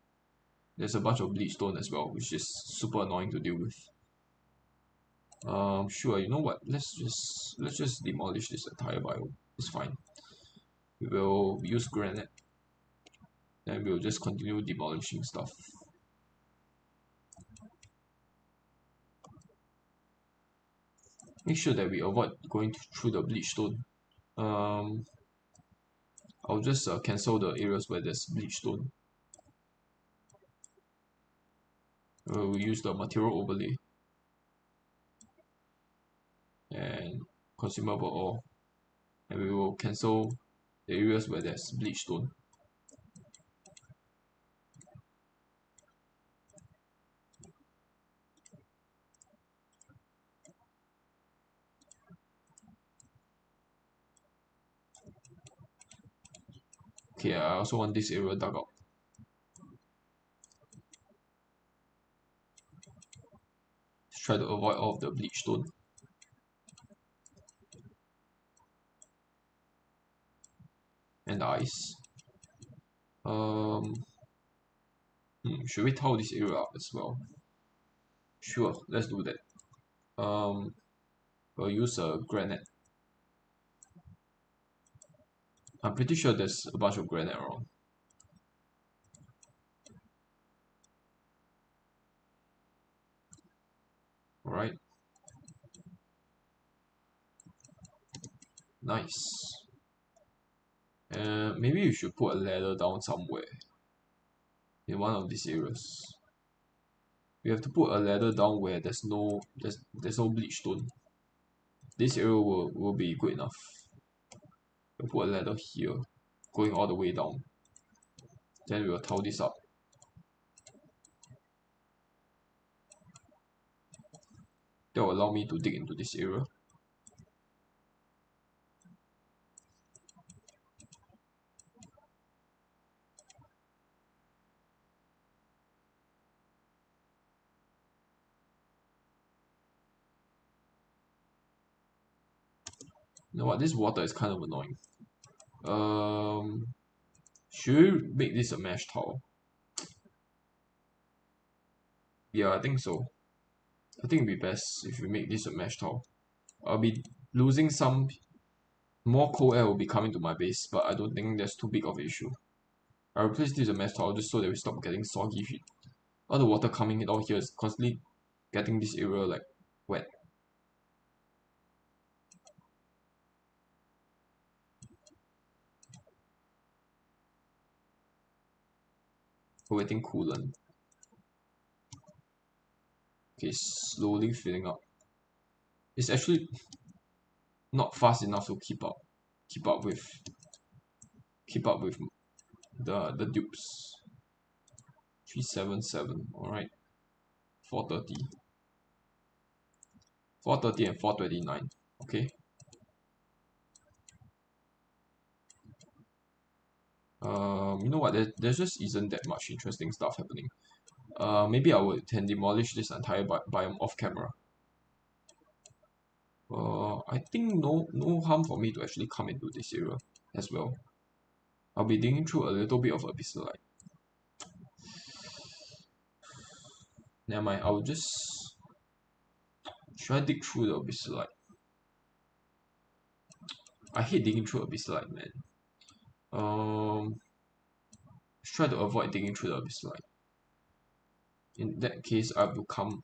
There's a bunch of bleach stone as well, which is super annoying to deal with. Sure, you know what? Let's just demolish this entire biome. It's fine. We will use granite. Then we'll just continue demolishing stuff. Make sure that we avoid going through the bleach stone. I'll just cancel the areas where there's bleach stone. We'll use the material overlay. consumable ore, and we will cancel the areas where there's bleach stone. Okay, I also want this area dug out. Let's try to avoid all of the bleach stone. And the ice. Should we tile this area up as well? Sure, let's do that. We'll use a granite. I'm pretty sure there's a bunch of granite around. Alright. Nice. Maybe you should put a ladder down somewhere in one of these areas. We have to put a ladder down where there's no bleach stone. This area will be good enough. We'll put a ladder here, going all the way down. Then we'll tile this up. That will allow me to dig into this area. You know what? This water is kind of annoying. Should we make this a mesh tile? Yeah, I think so. I think it'd be best if we make this a mesh tile. I'll be losing some more cold air will be coming to my base, but I don't think that's too big of an issue. I'll replace this with a mesh tile just so that we stop getting soggy heat. All the water coming down here is constantly getting this area like wet. Waiting coolant. Okay, slowly filling up. It's actually not fast enough to keep up with the dupes. 377, alright. 430. 430 and 429. Okay. You know what? There just isn't that much interesting stuff happening. Maybe I can demolish this entire biome off camera. I think no harm for me to actually come into this area as well. I'll be digging through a little bit of abyssalite. Never mind, I'll just should I dig through the abyssalite? I hate digging through abyssalite, man. Let's try to avoid digging through the abyssalite. In that case, I will come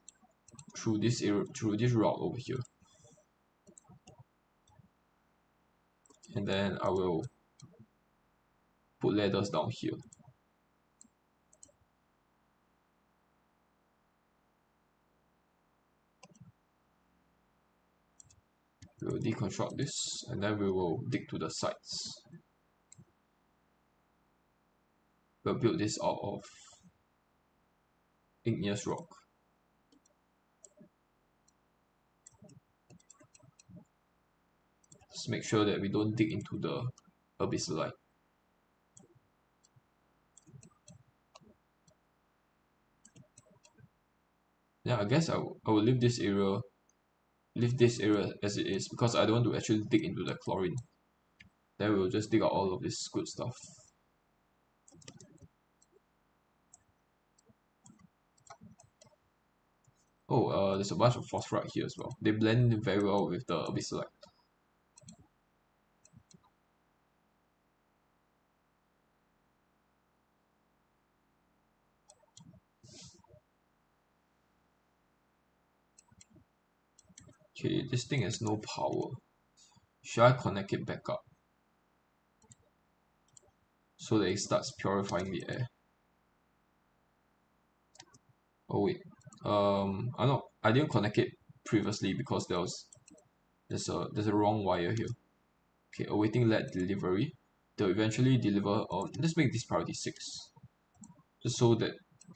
through this area, through this route over here, and then I will put ladders down here. We will deconstruct this, and then we will dig to the sides. We'll build this out of igneous rock. Just make sure that we don't dig into the abyssalite. Yeah, I guess I will leave this area as it is because I don't want to actually dig into the chlorine. Then we'll just dig out all of this good stuff. Oh, there's a bunch of phosphorite here as well. They blend in very well with the abyssalite. Okay, this thing has no power. Should I connect it back up so that it starts purifying the air? Oh wait, I didn't connect it previously because there was there's a wrong wire here. Okay, awaiting lead delivery. They'll eventually deliver on. Let's make this priority 6, just so that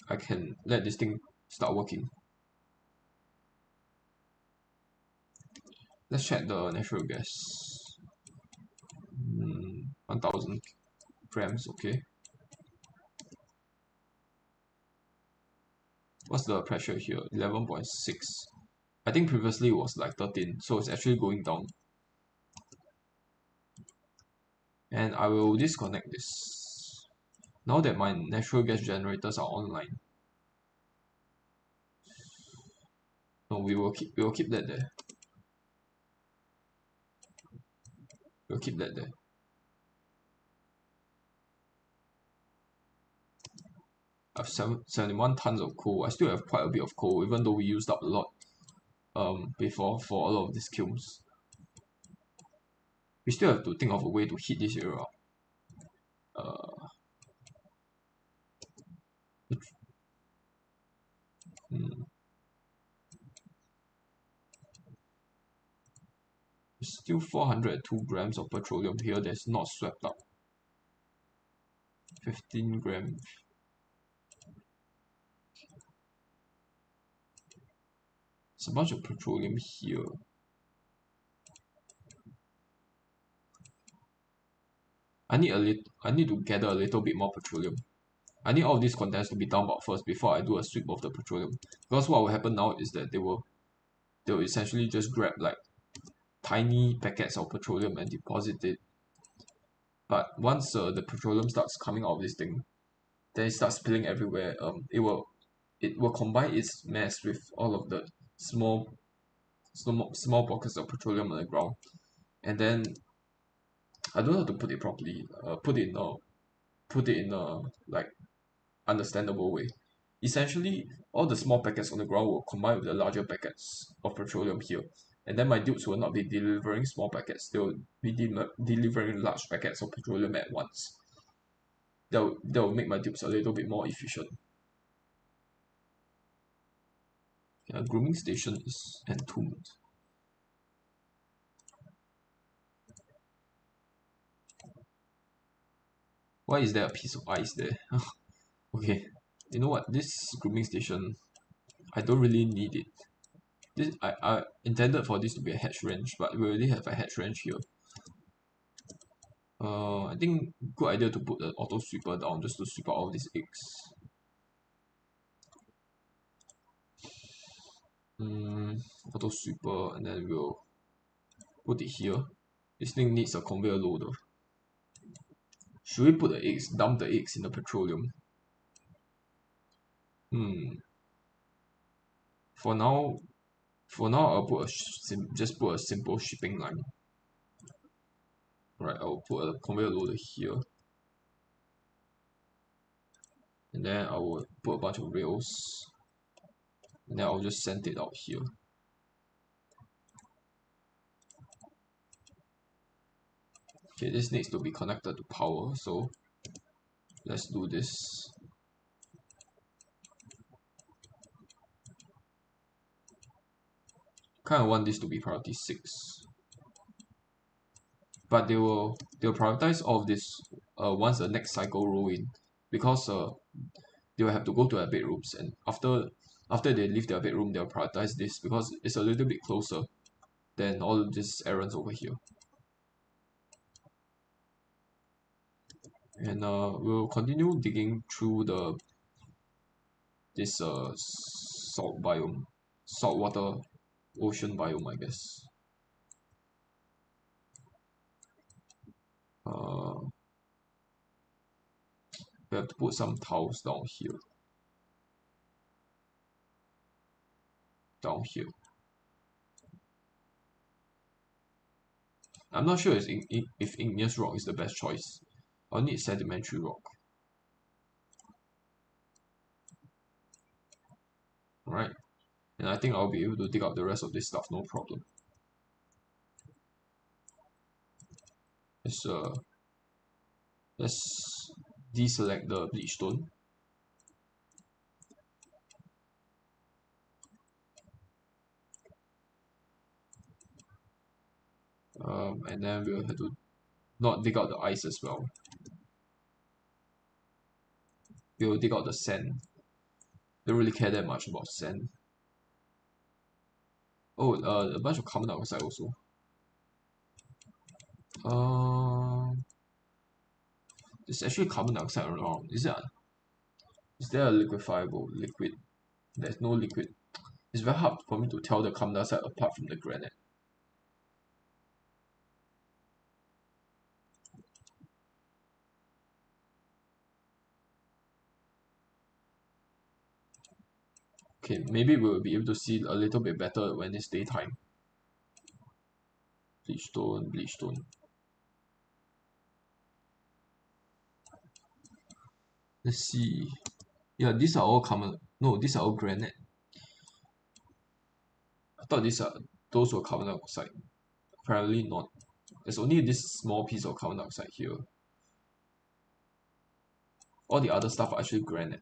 I can let this thing start working. Let's check the natural gas. 1000 grams, okay. What's the pressure here? 11.6. I think previously it was like 13, so it's actually going down. And I will disconnect this. Now that my natural gas generators are online. No, we will keep that there. We'll keep that there. I have 71 tons of coal. I still have quite a bit of coal, even though we used up a lot before for all of these kilns. We still have to think of a way to heat this area up. Still 402 grams of petroleum here that's not swept up. 15 grams. It's a bunch of petroleum here. I need to gather a little bit more petroleum. I need all of these contents to be dumped out first before I do a sweep of the petroleum. Because what will happen now is that they'll essentially just grab like tiny packets of petroleum and deposit it. But once the petroleum starts coming out of this thing, then it starts spilling everywhere. It will combine its mass with all of the small pockets of petroleum on the ground, and then I don't know how to put it properly. Put it in a like understandable way. Essentially, all the small packets on the ground will combine with the larger packets of petroleum here, and then my dupes will not be delivering small packets. They will be delivering large packets of petroleum at once. That will make my dupes a little bit more efficient. Yeah, grooming station is entombed. Why is there a piece of ice there? Okay, you know what? This grooming station, I don't really need it. I intended for this to be a hatch range, but we already have a hatch range here. I think good idea to put the auto sweeper down just to sweep out all these eggs. Auto sweeper, and then we'll put it here. This thing needs a conveyor loader. Should we put the eggs, dump the eggs in the petroleum? For now, I'll put just put a simple shipping line. Right, I'll put a conveyor loader here. And then I will put a bunch of rails. And then I'll just send it out here. Okay, this needs to be connected to power, so let's do this. Kind of want this to be priority 6. But they'll prioritize all of this once the next cycle roll in, because they will have to go to their bedrooms, and after they leave their bedroom they'll prioritize this because it's a little bit closer than all these errands over here. And we'll continue digging through this saltwater ocean biome, I guess. We have to put some tiles down here. I'm not sure if igneous rock is the best choice. I'll need sedimentary rock. Alright, and I think I'll be able to dig out the rest of this stuff, no problem. Let's deselect the bleach stone. And then we'll have to not dig out the ice as well. We'll dig out the sand. Don't really care that much about sand. Oh, a bunch of carbon dioxide also. There's actually carbon dioxide around. Is there a liquefiable liquid? There's no liquid. It's very hard for me to tell the carbon dioxide apart from the granite. Okay, maybe we'll be able to see a little bit better when it's daytime. Bleach stone, bleach stone. Let's see. Yeah, these are all carbon. No, these are all granite. I thought those were carbon dioxide. Apparently not. There's only this small piece of carbon dioxide here. All the other stuff are actually granite.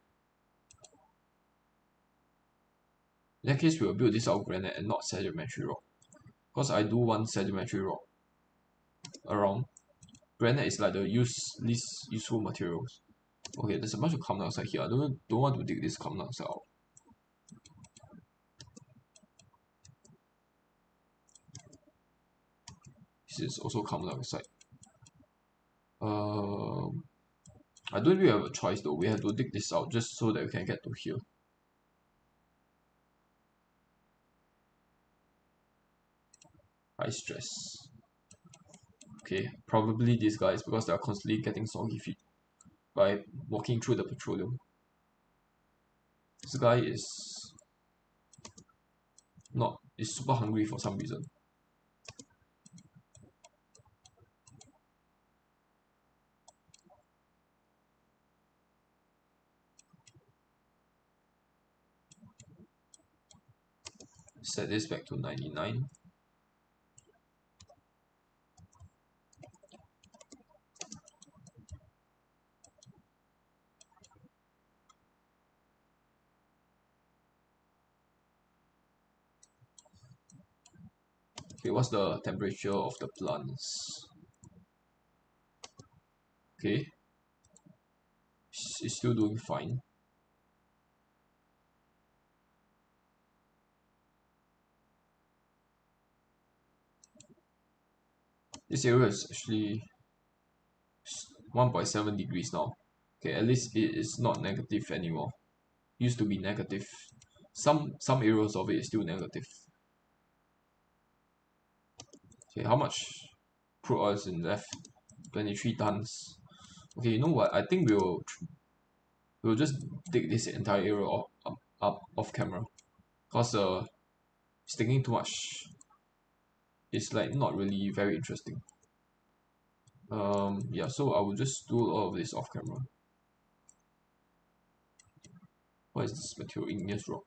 In that case, we will build this out of granite and not sedimentary rock. Because I do want sedimentary rock around. Granite is like the least useful materials. Okay, there's a bunch of carbon dioxide here. I don't want to dig this carbon dioxide out. This is also carbon dioxide. I don't really have a choice though. We have to dig this out just so that we can get to here. High stress. Okay, probably these guys because they are constantly getting soggy feet by walking through the petroleum. This guy is super hungry for some reason. Set this back to 99. Okay, what's the temperature of the plants? Okay, it's still doing fine. This area is actually 1.7 degrees now. Okay, at least it is not negative anymore. Used to be negative. Some areas of it is still negative. Okay, how much crude oil is in left? 23 tons. Okay, you know what? I think we'll just dig this entire area up off camera, cause it's taking too much. It's like not really very interesting. Yeah, so I will just do all of this off camera. What is this material? Igneous rock.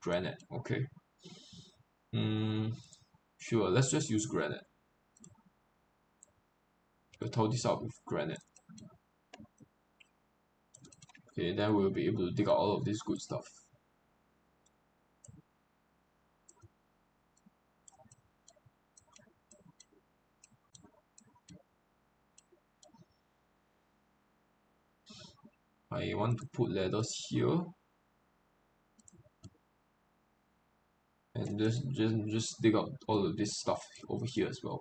Granite. Okay. Sure. Let's just use granite. We'll tow this out with granite. Okay, then we'll be able to dig out all of this good stuff. I want to put ladders here. And just dig out all of this stuff over here as well.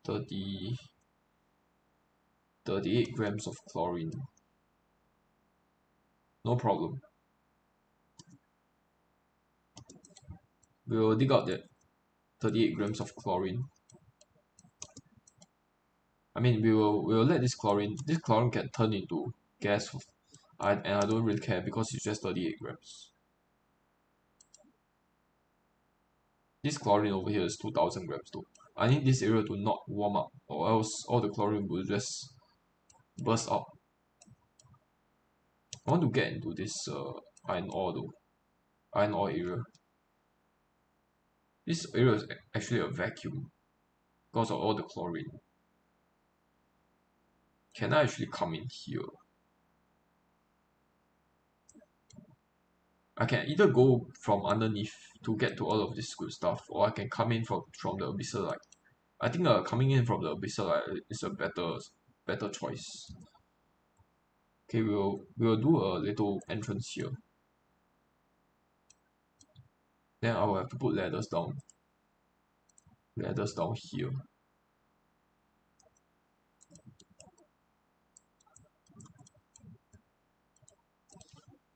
Thirty 38 grams of chlorine. No problem. We'll dig out that 38 grams of chlorine. I mean, we'll let this chlorine can turn into gas, and I don't really care because it's just 38 grams. This chlorine over here is 2000 grams though. I need this area to not warm up, or else all the chlorine will just burst out. I want to get into this iron ore though. Iron ore area. This area is actually a vacuum because of all the chlorine. Can I actually come in here? I can either go from underneath to get to all of this good stuff, or I can come in from the abyssal light. I think coming in from the abyssal light is a better choice. Okay, we'll do a little entrance here. Then I will have to put ladders down here.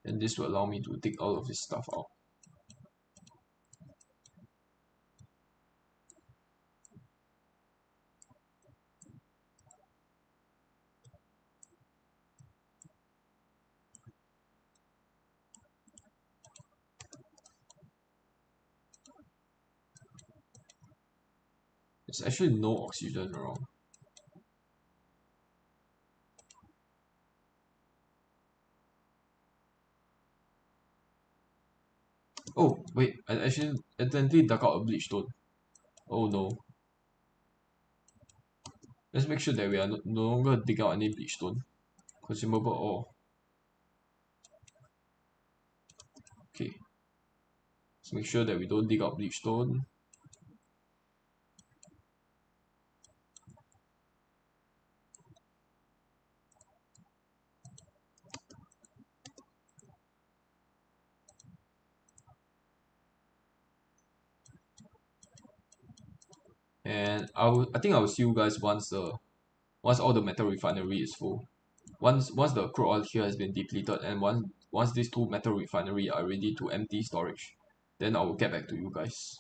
And this will allow me to take all of this stuff out. There's actually no oxygen around. Oh, wait, I actually accidentally dug out a bleach stone. Oh no. Let's make sure that we are no longer dig out any bleach stone. Consumable ore. Okay. Let's make sure that we don't dig out bleach stone. And I think I will see you guys once all the metal refinery is full. Once the crude oil here has been depleted, and once these two metal refinery are ready to empty storage, then I will get back to you guys.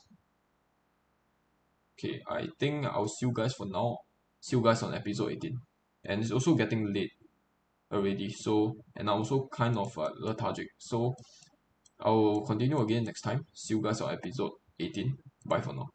Okay, I think I'll see you guys for now. See you guys on episode 18. And it's also getting late already, so and I'm also kind of lethargic. So I will continue again next time. See you guys on episode 18. Bye for now.